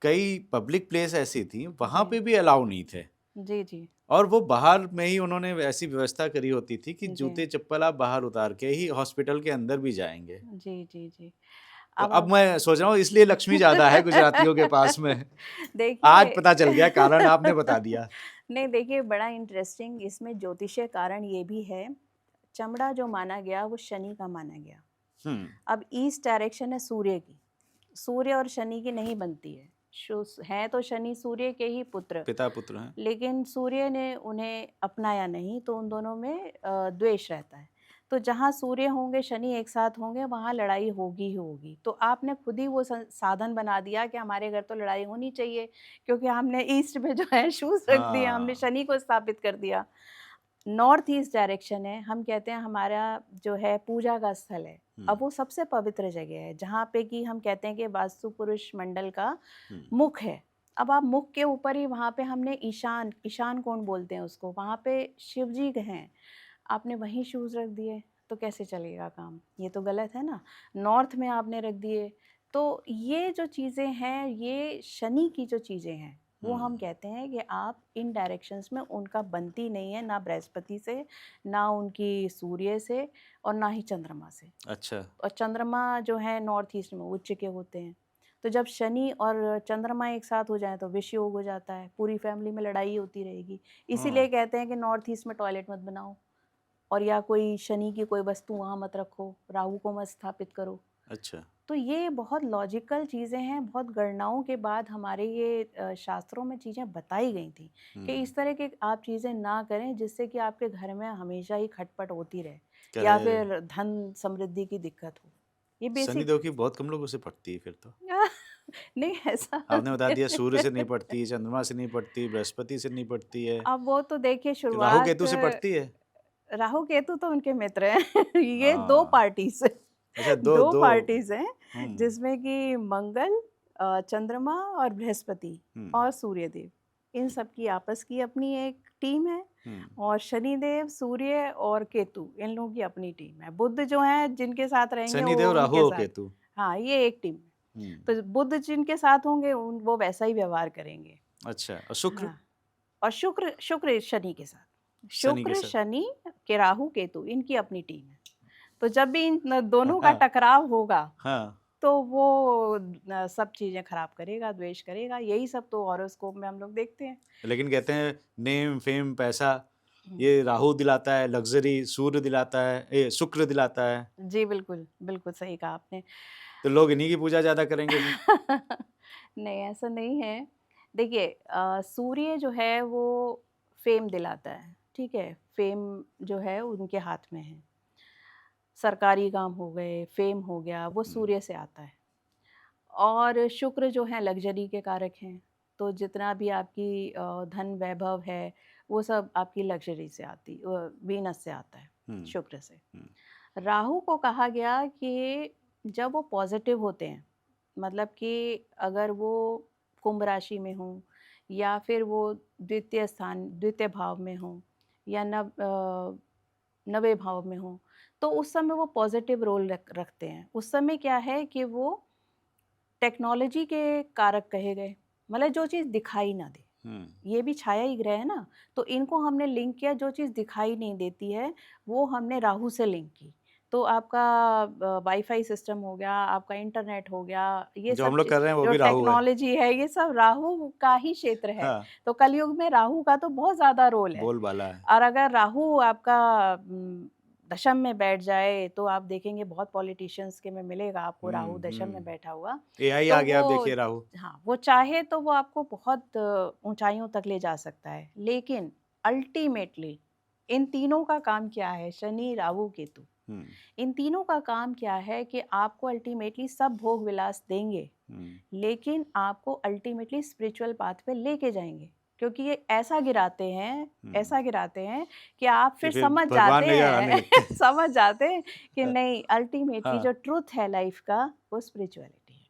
कई पब्लिक प्लेस ऐसी थी, वहाँ जी पे भी अलाउ नहीं थे। जी जी और वो बाहर में ही उन्होंने ऐसी व्यवस्था करी होती थी कि जी जूते चप्पल आप बाहर उतार के ही हॉस्पिटल के अंदर भी जाएंगे। जी जी जी। तो अब अब आप मैं सोच रहा हूँ इसलिए लक्ष्मी ज्यादा है गुजरातियों के पास में। आज देखिए, पता चल गया, कारण आपने बता दिया। नहीं देखिए, बड़ा इंटरेस्टिंग इसमें ज्योतिषीय कारण ये भी है। चमड़ा जो माना गया वो शनि का माना गया। हम्म अब ईस्ट डायरेक्शन है सूर्य की, सूर्य और शनि की नहीं बनती है। हैं तो शनि सूर्य के ही पुत्र, पिता पुत्र हैं। लेकिन सूर्य ने उन्हें अपनाया नहीं, तो उन दोनों में द्वेष रहता है। तो जहाँ सूर्य होंगे, शनि एक साथ होंगे, वहाँ लड़ाई होगी ही होगी। तो आपने खुद ही वो साधन बना दिया कि हमारे घर तो लड़ाई होनी चाहिए, क्योंकि हमने ईस्ट में जो है शूज रख दिए, हमने हाँ। शनि को स्थापित कर दिया। नॉर्थ ईस्ट डायरेक्शन है, हम कहते हैं हमारा जो है पूजा का स्थल है। अब वो सबसे पवित्र जगह है, जहाँ पे कि हम कहते हैं कि वास्तु पुरुष मंडल का मुख है। अब आप मुख के ऊपर ही वहाँ पे हमने ईशान, ईशान कोण बोलते हैं उसको, वहाँ पे शिव जी हैं। आपने वहीं शूज रख दिए, तो कैसे चलेगा काम? ये तो गलत है ना। नॉर्थ में आपने रख दिए। तो ये जो चीज़ें हैं, ये शनि की जो चीज़ें हैं, वो हम कहते हैं कि आप इन डायरेक्शंस में उनका बनती नहीं है, ना बृहस्पति से, ना उनकी सूर्य से, और ना ही चंद्रमा से। अच्छा। और चंद्रमा जो है नॉर्थ ईस्ट में उच्च के होते हैं। तो जब शनि और चंद्रमा एक साथ हो जाए तो विष योग हो जाता है, पूरी फैमिली में लड़ाई होती रहेगी। इसीलिए कहते हैं कि नॉर्थ ईस्ट में टॉयलेट मत बनाओ, और या कोई शनि की कोई वस्तु वहाँ मत रखो, राहु को मत स्थापित करो। अच्छा। तो ये बहुत लॉजिकल चीज़ें हैं, बहुत गणनाओं के बाद हमारे ये शास्त्रों में चीज़ें बताई गई थी कि इस तरह के आप चीज़ें ना करें, जिससे कि आपके घर में हमेशा ही खटपट होती रहे, या कहे फिर धन समृद्धि की दिक्कत हो। ये शनि बेसिक देव की बहुत कम लोगों से पड़ती है फिर तो। नहीं, ऐसा आपने बता दिया सूर्य से नहीं पड़ती, चंद्रमा से नहीं पड़ती, बृहस्पति से नहीं पड़ती है, अब वो तो देखिए राहु शुरुआत, केतु से पड़ती है। राहु केतु तो उनके मित्र हैं। ये दो हाँ। पार्टीज हैं। अच्छा, दो दो दो। पार्टीज हैं, हम्म जिसमें कि मंगल, चंद्रमा और बृहस्पति हम्म और सूर्यदेव, इन सब की आपस की अपनी एक टीम है। हम्म और शनिदेव, सूर्य और केतु, इन लोगों की अपनी टीम है। बुध जो है जिनके साथ रहेंगे वो शनिदेव राहु उनके और साथ, केतु। हाँ, ये एक टीम है। हम्म तो बुध जिनके साथ होंगे वो वैसा ही व्यवहार करेंगे। अच्छा, और शुक्र? हाँ, और शुक्र, शुक्र शनि के साथ, शनि के शुक्र साथ। शनि के राहु केतु, इनकी अपनी टीम है। तो जब भी इन दोनों का टकराव होगा, हाँ। तो वो सब चीजें खराब करेगा, द्वेष करेगा। यही सब तो हॉरोस्कोप में हम लोग देखते हैं। लेकिन कहते हैं नेम फेम पैसा ये राहु दिलाता है लग्जरी, सूर्य दिलाता है, शुक्र दिलाता है। जी, बिल्कुल, बिल्कुल सही कहा आपने। तो लोग इन्हीं की पूजा ज्यादा करेंगे फिर। नहीं, ऐसा नहीं है। देखिए सूर्य जो है वो फ़ेम दिलाता है, ठीक है? फ़ेम जो है उनके हाथ में है। सरकारी काम हो गए, फ़ेम हो गया, वो हम्म, सूर्य से आता है। और शुक्र जो है लग्ज़री के कारक हैं, तो जितना भी आपकी धन वैभव है, वो सब आपकी लग्ज़री से वीनस से आता है, हम्म, शुक्र से। हम्म, राहु को कहा गया कि जब वो पॉजिटिव होते हैं, मतलब कि अगर वो कुंभ राशि में हों या फिर वो द्वितीय भाव में हों या नवें भाव में हों, तो उस समय वो पॉजिटिव रोल रखते हैं। उस समय क्या है कि वो टेक्नोलॉजी के कारक कहे गए, मतलब जो चीज़ दिखाई ना दे। हम्म, ये भी छाया ही ग्रह है ना, तो इनको हमने लिंक किया, जो चीज़ दिखाई नहीं देती है वो हमने राहु से लिंक की। तो आपका वाईफाई सिस्टम हो गया, आपका इंटरनेट हो गया, ये जो सब हम लोग कर रहे हैं वो जो भी राहु है। टेक्नोलॉजी है, ये सब राहु का ही क्षेत्र है। हाँ, तो कलयुग में राहु का तो बहुत ज़्यादा रोल है। बोलबाला है। और अगर राहु आपका दशम में बैठ जाए, तो आप देखेंगे बहुत पॉलिटिशियंस के में मिलेगा आपको राहु दशम में बैठा हुआ। एआई आ तो गया, वो आप देखिए राहु। हाँ, वो चाहे तो वो आपको बहुत ऊँचाइयों तक ले जा सकता है। लेकिन अल्टीमेटली इन तीनों का काम क्या है? शनि, राहु, केतु। हम्म, इन तीनों का काम क्या है कि आपको अल्टीमेटली सब भोग विलास देंगे, हम्म, लेकिन आपको अल्टीमेटली स्पिरिचुअल पाथ पे लेके जाएँगे। क्योंकि ये हम्म, ऐसा गिराते हैं कि आप कि फिर फिर समझ भगवान जाते नजर आने हैं लगते हैं। समझ जाते हैं कि नहीं, अल्टीमेटली हाँ, जो ट्रुथ है लाइफ़ का, वो स्पिरिचुअलिटी है।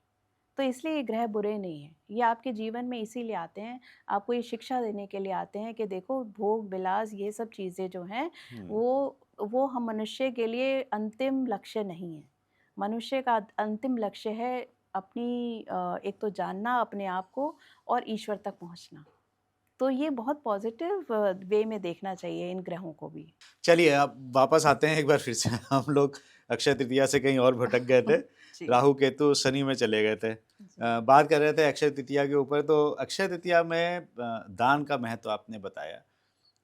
तो इसलिए ये ग्रह बुरे नहीं हैं। ये आपके जीवन में इसीलिए आते हैं, आपको ये शिक्षा देने के लिए आते हैं कि देखो भोग-विलास ये सब चीज़ें जो हैं, हम्म, वो हम मनुष्य के लिए अंतिम लक्ष्य नहीं है। मनुष्य का अंतिम लक्ष्य है अपनी एक तो जानना अपने आप को और ईश्वर तक पहुँचना। तो ये बहुत पॉज़िटिव वे में देखना चाहिए इन ग्रहों को भी। चलिए अब वापस आते हैं एक बार फिर से। हम लोग अक्षय तृतीया से कहीं और भटक गए थे। जी, राहु केतु शनि में चले गए थे। जी। बात कर रहे थे अक्षय तृतीया के ऊपर। तो अक्षय तृतीया में दान का महत्व आपने बताया।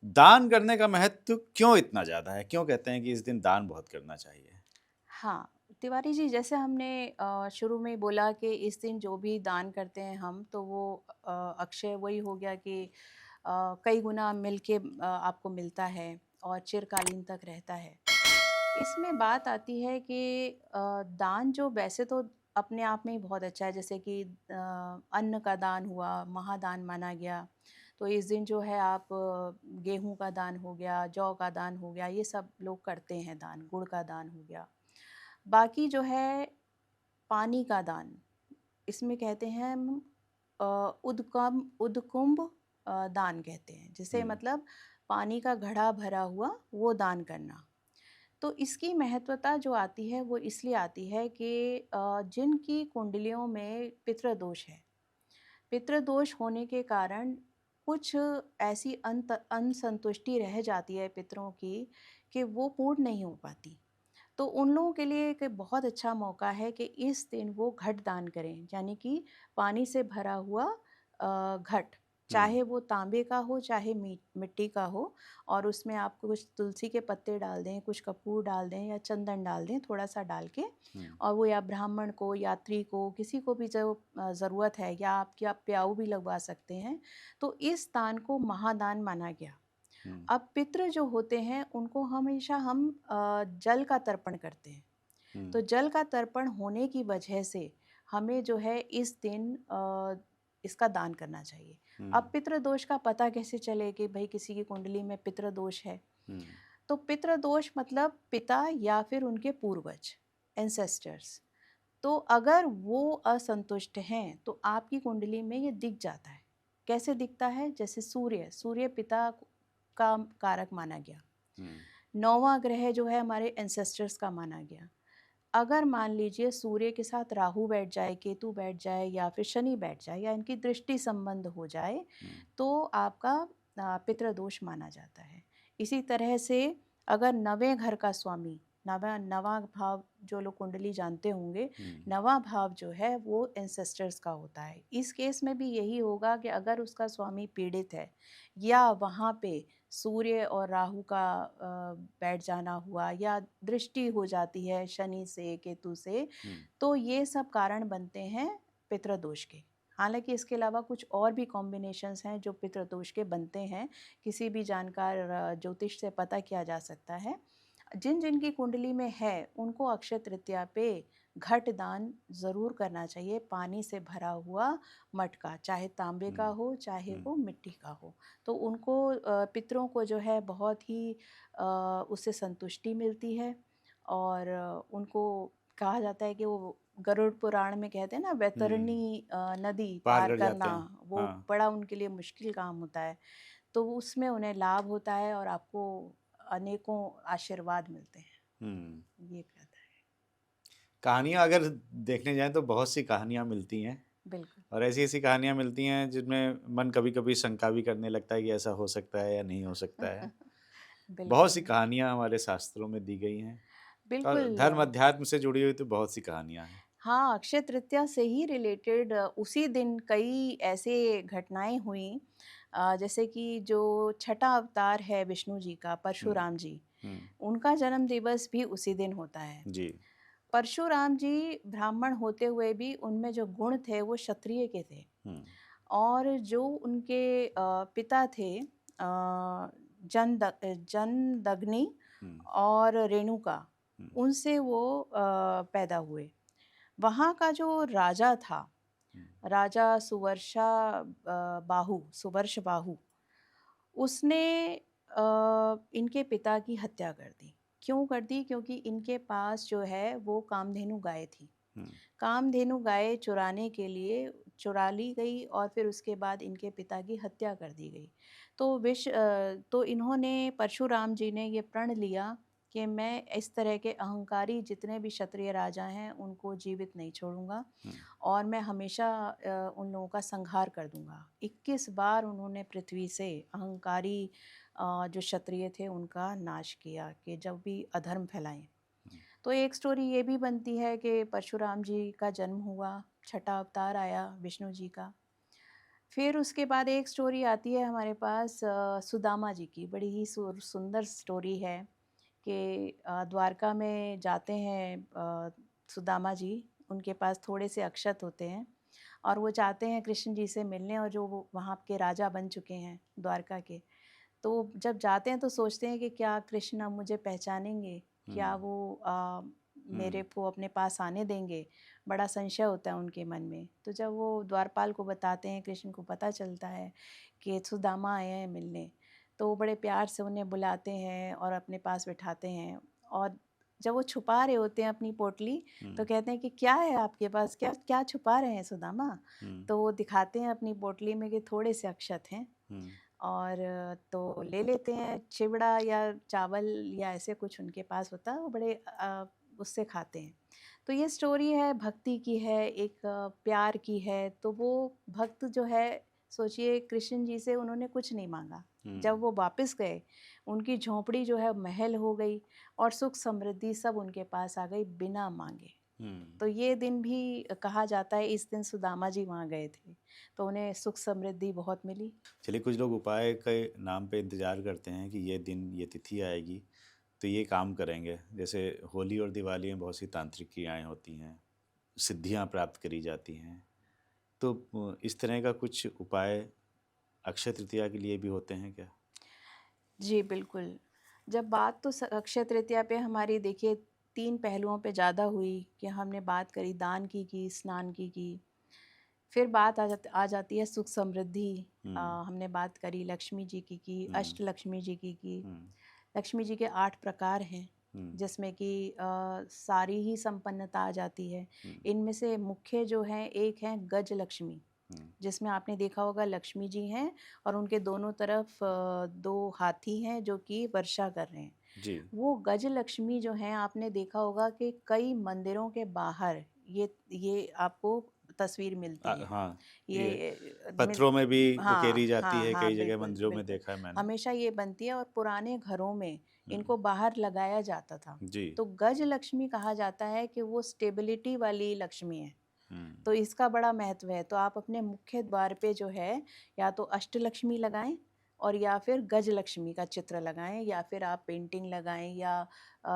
दान करने का महत्व क्यों इतना ज्यादा है? क्यों कहते हैं कि इस दिन दान बहुत करना चाहिए? हाँ, तिवारी जी, जैसे हमने शुरू में बोला कि इस दिन जो भी दान करते हैं हम, तो वो अक्षय वही हो गया कि कई गुना मिलके आपको मिलता है और चिरकालीन तक रहता है। इसमें बात आती है कि दान जो वैसे तो अपने आप में ही बहुत अच्छा है, जैसे कि अन्न का दान हुआ, महादान माना गया। तो इस दिन जो है आप गेहूँ का दान हो गया, जौ का दान हो गया, ये सब लोग करते हैं दान, गुड़ का दान हो गया। बाकी जो है पानी का दान, इसमें कहते हैं हम उदकुंभ दान कहते हैं, जिसे हम्म, मतलब पानी का घड़ा भरा हुआ वो दान करना। तो इसकी महत्वता जो आती है वो इसलिए आती है कि जिनकी कुंडलियों में पितृदोष है, पितृदोष होने के कारण कुछ ऐसी असंतुष्टि रह जाती है पितरों की कि वो पूर्ण नहीं हो पाती। तो उन लोगों के लिए एक बहुत अच्छा मौका है कि इस दिन वो घट दान करें, यानी कि पानी से भरा हुआ घट, हम्म, चाहे वो तांबे का हो चाहे मिट्टी का हो, और उसमें आप कुछ तुलसी के पत्ते डाल दें, कुछ कपूर डाल दें या चंदन डाल दें थोड़ा सा डाल के, हम्म, और वो या ब्राह्मण को, यात्री को, किसी को भी जो ज़रूरत है, या आप प्याऊ भी लगवा सकते हैं। तो इस दान को महादान माना गया। हम्म, अब पितृ जो होते हैं उनको हमेशा हम जल का तर्पण करते हैं। हम्म, तो जल का तर्पण होने की वजह से हमें जो है इस दिन इसका दान करना चाहिए। हम्म, अब पितृ दोष का पता कैसे चले कि भाई किसी की कुंडली में पितृ दोष है? हम्म, तो पितृ दोष मतलब पिता या फिर उनके पूर्वज, एंसेस्टर्स। तो अगर वो असंतुष्ट हैं तो आपकी कुंडली में ये दिख जाता है। कैसे दिखता है? जैसे सूर्य पिता का कारक माना गया। हम्म, 9वां ग्रह जो है हमारे एंसेस्टर्स का माना गया। अगर मान लीजिए सूर्य के साथ राहु बैठ जाए, केतु बैठ जाए या फिर शनि बैठ जाए या इनकी दृष्टि संबंध हो जाए, हम्म, तो आपका पितृदोष माना जाता है। इसी तरह से अगर नवें घर का स्वामी, नवा नवा भाव जो लोग कुंडली जानते होंगे, हम्म, नवा भाव जो है वो एंसेस्टर्स का होता है। इस केस में भी यही होगा कि अगर उसका स्वामी पीड़ित है या वहाँ पे सूर्य और राहु का बैठ जाना हुआ या दृष्टि हो जाती है शनि से, केतु से, हम्म, तो ये सब कारण बनते हैं पितृदोष के। हालांकि इसके अलावा कुछ और भी कॉम्बिनेशंस हैं जो पितृदोष के बनते हैं, किसी भी जानकार ज्योतिष से पता किया जा सकता है। जिन जिन की कुंडली में है उनको अक्षय तृतीया पे घट दान ज़रूर करना चाहिए, पानी से भरा हुआ मटका, चाहे तांबे का हम्म, हो चाहे हम्म, वो मिट्टी का हो। तो उनको पितरों को जो है बहुत ही उससे संतुष्टि मिलती है। और उनको कहा जाता है कि वो गरुड़ पुराण में कहते हैं ना, हम्म, वैतरणी नदी पार पार कर जाते करना, हैं। वो हाँ। बड़ा उनके लिए मुश्किल काम होता है। तो उसमें उन्हें लाभ होता है और आपको अनेकों आशीर्वाद मिलते हैं। हम्म। ये कहता है। कहानियाँ अगर देखने जाएं तो बहुत सी कहानियाँ मिलती हैं, बिल्कुल। और ऐसी ऐसी कहानियाँ मिलती हैं जिनमें मन कभी कभी शंका भी करने लगता है कि ऐसा हो सकता है या नहीं हो सकता है। बहुत सी बिल्कुल। कहानियाँ हमारे शास्त्रों में दी गई हैं, और बिल्कुल। धर्म अध्यात्म से जुड़ी हुई तो बहुत सी कहानियाँ हैं। हाँ, अक्षय तृतीया से ही रिलेटेड उसी दिन कई ऐसे घटनाएँ हुईं, जैसे कि जो छठा अवतार है विष्णु जी का, हम्म, परशुराम जी, हम्म, उनका जन्म दिवस भी उसी दिन होता है। जी। परशुराम जी ब्राह्मण होते हुए भी उनमें जो गुण थे वो क्षत्रिय के थे। हम्म, और जो उनके पिता थे जनदग्नि हम्म, और रेणुका, हम्म, उनसे वो पैदा हुए। वहाँ का जो राजा था, हम्म, राजा सुवर्ष बाहु, उसने इनके पिता की हत्या कर दी। क्यों कर दी? क्योंकि इनके पास जो है वो कामधेनु गाय थी। हम्म, कामधेनु गाय चुराने के लिए चुरा ली गई और फिर उसके बाद इनके पिता की हत्या कर दी गई। तो इन्होंने, परशुराम जी ने ये प्रण लिया कि मैं इस तरह के अहंकारी जितने भी क्षत्रिय राजा हैं उनको जीवित नहीं छोड़ूंगा हम्म, और मैं हमेशा उन लोगों का संहार कर दूंगा। 21 बार उन्होंने पृथ्वी से अहंकारी जो क्षत्रिय थे उनका नाश किया कि जब भी अधर्म फैलाएं। हम्म, तो एक स्टोरी ये भी बनती है कि परशुराम जी का जन्म हुआ, छठा अवतार आया विष्णु जी का। फिर उसके बाद एक स्टोरी आती है हमारे पास सुदामा जी की, बड़ी ही सुंदर स्टोरी है कि द्वारका में जाते हैं सुदामा जी, उनके पास थोड़े से अक्षत होते हैं और वो चाहते हैं कृष्ण जी से मिलने, और जो वो वहाँ के राजा बन चुके हैं द्वारका के। तो जब जाते हैं तो सोचते हैं कि क्या कृष्ण अब मुझे पहचानेंगे, क्या हम्म, वो मेरे हम्म, को अपने पास आने देंगे। बड़ा संशय होता है उनके मन में। तो जब वो द्वारपाल को बताते हैं, कृष्ण को पता चलता है कि सुदामा आए हैं मिलने, तो वो बड़े प्यार से उन्हें बुलाते हैं और अपने पास बिठाते हैं। और जब वो छुपा रहे होते हैं अपनी पोटली, तो हम्म, कहते हैं कि क्या है आपके पास, क्या क्या छुपा रहे हैं सुदामा? हम्म, तो वो दिखाते हैं अपनी पोटली में कि थोड़े से अक्षत हैं। हम्म, और तो ले लेते हैं चिवड़ा या चावल या ऐसे कुछ उनके पास होता है, वो बड़े उससे खाते हैं। तो ये स्टोरी है, भक्ति की है, एक प्यार की है। तो वो भक्त जो है, सोचिए कृष्ण जी से उन्होंने कुछ नहीं मांगा। हम्म, जब वो वापस गए, उनकी झोंपड़ी जो है महल हो गई और सुख समृद्धि सब उनके पास आ गई बिना मांगे। हम्म। तो ये दिन भी कहा जाता है, इस दिन सुदामा जी वहाँ गए थे, तो उन्हें सुख समृद्धि बहुत मिली। चलिए, कुछ लोग उपाय के नाम पे इंतजार करते हैं कि ये दिन ये तिथि आएगी तो ये काम करेंगे। जैसे होली और दिवाली में बहुत सी तांत्रिक क्रियाएं होती हैं, सिद्धियां प्राप्त करी जाती हैं। तो इस तरह का कुछ उपाय अक्षय तृतीया के लिए भी होते हैं क्या? जी, बिल्कुल। जब बात तो अक्षय तृतीया पे हमारी देखिए 3 पहलुओं पे ज़्यादा हुई कि हमने बात करी दान की, स्नान की। फिर बात आ जाती है सुख समृद्धि। हम्म, हमने बात करी लक्ष्मी जी की, हम्म, अष्टलक्ष्मी जी की। हम्म, लक्ष्मी जी के 8 प्रकार हैं, हम्म, जिसमें कि सारी ही संपन्नता आ जाती है। हम्म, इनमें से मुख्य जो हैं, एक हैं गज लक्ष्मी, हम्म, जिसमें आपने देखा होगा लक्ष्मी जी हैं और उनके दोनों तरफ 2 हाथी हैं जो कि वर्षा कर रहे हैं। जी। वो गज लक्ष्मी जो हैं, आपने देखा होगा कि कई मंदिरों के बाहर ये आपको तस्वीर मिलती है। हाँ, ये ये पत्थरों में भी हाँ उकेरी जाती हाँ है, हाँ, कई जगह बिल्कुल मंदिरों में बिल्कुल। देखा है मैंने। हमेशा ये बनती है और पुराने घरों में हम्म, इनको बाहर लगाया जाता था। जी। तो गज लक्ष्मी कहा जाता है कि वो स्टेबिलिटी वाली लक्ष्मी है, हम्म, तो इसका बड़ा महत्व है। तो आप अपने मुख्य द्वार पे जो है या तो अष्टलक्ष्मी लगाएं और या फिर गज लक्ष्मी का चित्र लगाएं, या फिर आप पेंटिंग लगाएं या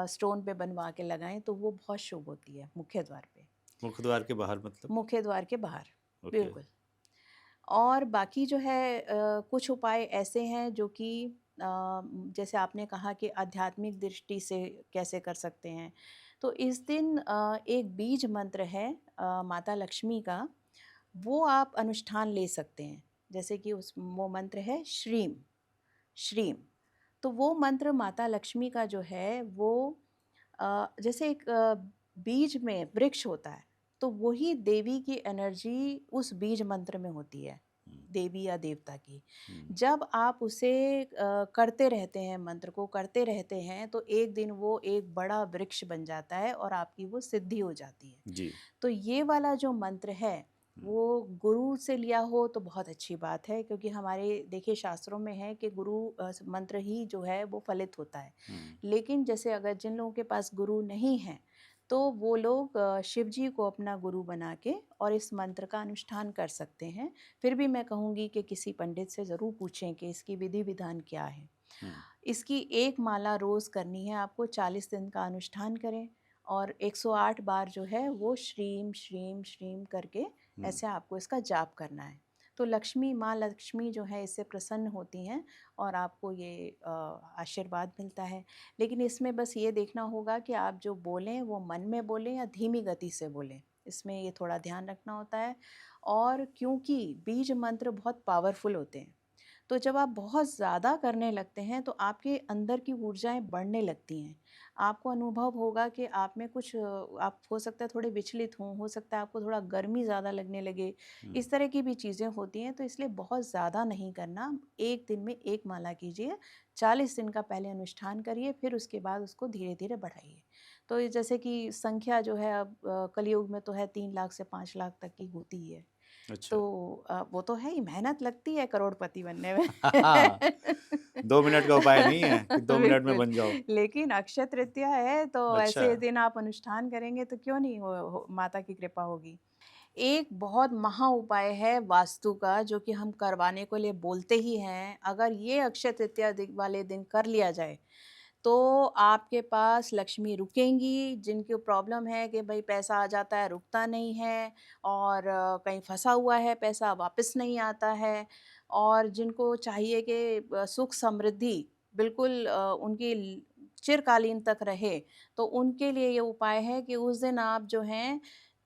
स्टोन पे बनवा के लगाएं, तो वो बहुत शुभ होती है मुख्य द्वार पे। मुख्य द्वार के बाहर मतलब? मुख्य द्वार के बाहर, ओके। बिल्कुल। और बाकी जो है कुछ उपाय ऐसे हैं जो कि जैसे आपने कहा कि आध्यात्मिक दृष्टि से कैसे कर सकते हैं, तो इस दिन एक बीज मंत्र है माता लक्ष्मी का, वो आप अनुष्ठान ले सकते हैं। जैसे कि उस वो मंत्र है श्रीम श्रीम। तो वो मंत्र माता लक्ष्मी का जो है वो जैसे एक बीज में वृक्ष होता है, तो वही देवी की एनर्जी उस बीज मंत्र में होती है, देवी या देवता की। जब आप उसे करते रहते हैं, मंत्र को करते रहते हैं, तो एक दिन वो एक बड़ा वृक्ष बन जाता है और आपकी वो सिद्धि हो जाती है। जी। तो ये वाला जो मंत्र है वो गुरु से लिया हो तो बहुत अच्छी बात है, क्योंकि हमारे देखिए शास्त्रों में है कि गुरु मंत्र ही जो है वो फलित होता है। लेकिन जैसे अगर जिन लोगों के पास गुरु नहीं है, तो वो लोग शिव जी को अपना गुरु बना के और इस मंत्र का अनुष्ठान कर सकते हैं। फिर भी मैं कहूँगी कि किसी पंडित से ज़रूर पूछें कि इसकी विधि विधान क्या है। इसकी एक माला रोज़ करनी है आपको, 40 दिन का अनुष्ठान करें और 108 बार जो है वो श्रीम श्रीम श्रीम करके ऐसे आपको इसका जाप करना है। तो लक्ष्मी, माँ लक्ष्मी जो है इससे प्रसन्न होती हैं और आपको ये आशीर्वाद मिलता है। लेकिन इसमें बस ये देखना होगा कि आप जो बोलें वो मन में बोलें या धीमी गति से बोलें, इसमें ये थोड़ा ध्यान रखना होता है। और क्योंकि बीज मंत्र बहुत पावरफुल होते हैं, तो जब आप बहुत ज़्यादा करने लगते हैं तो आपके अंदर की ऊर्जाएं बढ़ने लगती हैं। आपको अनुभव होगा कि आप में कुछ आप हो सकता है थोड़े विचलित हों, हो सकता है आपको थोड़ा गर्मी ज़्यादा लगने लगे, इस तरह की भी चीज़ें होती हैं। तो इसलिए बहुत ज़्यादा नहीं करना, एक दिन में एक माला कीजिए, 40 दिन का पहले अनुष्ठान करिए, फिर उसके बाद उसको धीरे धीरे बढ़ाइए। तो ये जैसे कि संख्या जो है अब कलयुग में तो है 3 लाख से 5 लाख तक की होती ही है। अच्छा। तो वो तो है ही, मेहनत लगती है करोड़पति बनने में। 2 मिनट का उपाय नहीं है कि 2 मिनट में बिल्कुल, बन जाओ। लेकिन अक्षय तृतीया है तो अच्छा। ऐसे दिन आप अनुष्ठान करेंगे तो क्यों नहीं माता की कृपा होगी। एक बहुत महा उपाय है वास्तु का, जो कि हम करवाने को लिए बोलते ही हैं। अगर ये अक्षय तृतीया वाले दिन कर लिया जाए तो आपके पास लक्ष्मी रुकेंगी। जिनकी प्रॉब्लम है कि भाई पैसा आ जाता है रुकता नहीं है, और कहीं फंसा हुआ है पैसा वापस नहीं आता है, और जिनको चाहिए कि सुख समृद्धि बिल्कुल उनकी चिरकालीन तक रहे, तो उनके लिए ये उपाय है कि उस दिन आप जो हैं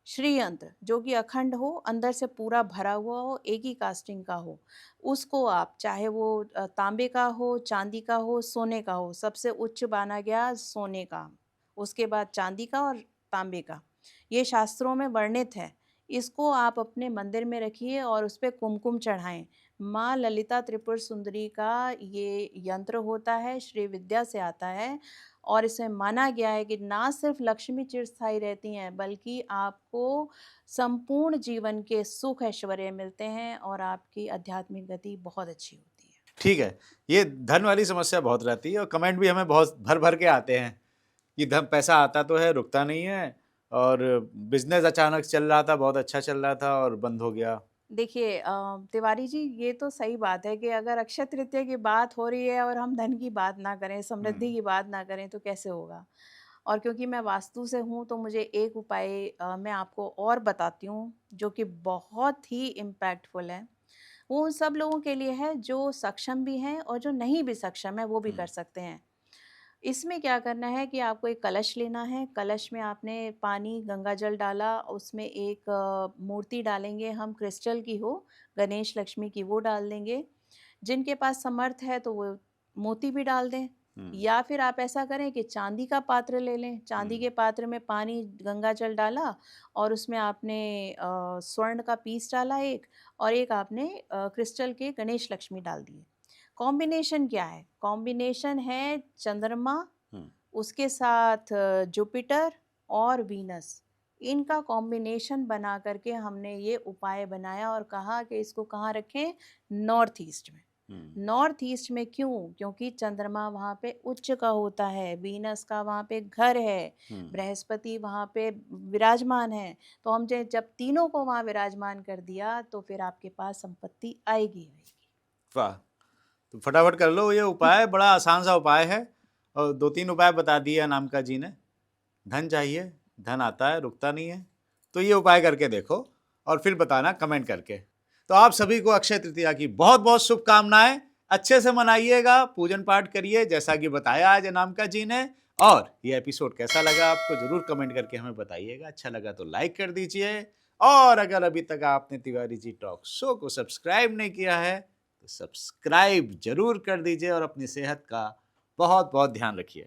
श्री यंत्र, जो कि अखंड हो, अंदर से पूरा भरा हुआ हो, एक ही कास्टिंग का हो, उसको आप चाहे वो तांबे का हो, चांदी का हो, सोने का हो, सबसे उच्च माना गया सोने का, उसके बाद चांदी का और तांबे का, ये शास्त्रों में वर्णित है। इसको आप अपने मंदिर में रखिए और उस पे कुमकुम चढ़ाएं। माँ ललिता त्रिपुर सुंदरी का ये यंत्र होता है, श्री विद्या से आता है, और इसे माना गया है कि ना सिर्फ लक्ष्मी चिरस्थायी रहती हैं, बल्कि आपको संपूर्ण जीवन के सुख ऐश्वर्य मिलते हैं और आपकी आध्यात्मिक गति बहुत अच्छी होती है। ठीक है। ये धन वाली समस्या बहुत रहती है और कमेंट भी हमें बहुत भर भर के आते हैं कि धन पैसा आता तो है, रुकता नहीं है, और बिजनेस अचानक चल रहा था, बहुत अच्छा चल रहा था और बंद हो गया। देखिए तिवारी जी, ये तो सही बात है कि अगर अक्षय तृतीया की बात हो रही है और हम धन की बात ना करें, समृद्धि की बात ना करें, तो कैसे होगा। और क्योंकि मैं वास्तु से हूँ तो मुझे एक उपाय मैं आपको और बताती हूँ जो कि बहुत ही इम्पैक्टफुल है। वो उन सब लोगों के लिए है जो सक्षम भी हैं और जो नहीं भी सक्षम है वो भी कर सकते हैं। इसमें क्या करना है कि आपको एक कलश लेना है। कलश में आपने पानी, गंगा जल डाला, उसमें एक मूर्ति डालेंगे हम, क्रिस्टल की हो, गणेश लक्ष्मी की, वो डाल देंगे। जिनके पास समर्थ है तो वो मोती भी डाल दें, या फिर आप ऐसा करें कि चांदी का पात्र ले लें। चांदी के पात्र में पानी, गंगा जल डाला और उसमें आपने स्वर्ण का पीस डाला एक, और एक आपने क्रिस्टल के गणेश लक्ष्मी डाल दिए। कॉम्बिनेशन क्या है? कॉम्बिनेशन है चंद्रमा, उसके साथ जुपिटर और वीनस, इनका कॉम्बिनेशन बना करके हमने ये उपाय बनाया और कहा कि इसको कहाँ रखें, नॉर्थ ईस्ट में। नॉर्थ ईस्ट में क्यों? क्योंकि चंद्रमा वहाँ पे उच्च का होता है, वीनस का वहाँ पे घर है, बृहस्पति वहाँ पे विराजमान है। तो हम जब तीनों को वहाँ विराजमान कर दिया तो फिर आपके पास संपत्ति आएगी आएगी। वाह, तो फटाफट कर लो ये उपाय, बड़ा आसान सा उपाय है और 2-3 उपाय बता दिए अनामिका जी ने। धन चाहिए, धन आता है, रुकता नहीं है, तो ये उपाय करके देखो और फिर बताना कमेंट करके। तो आप सभी को अक्षय तृतीया की बहुत बहुत शुभकामनाएं, अच्छे से मनाइएगा, पूजन पाठ करिए जैसा कि बताया आज अनामिका जी ने। और ये एपिसोड कैसा लगा आपको जरूर कमेंट करके हमें बताइएगा। अच्छा लगा तो लाइक कर दीजिए, और अगर अभी तक आपने तिवारी जी टॉक शो को सब्सक्राइब नहीं किया है तो सब्सक्राइब जरूर कर दीजिए और अपनी सेहत का बहुत बहुत ध्यान रखिए।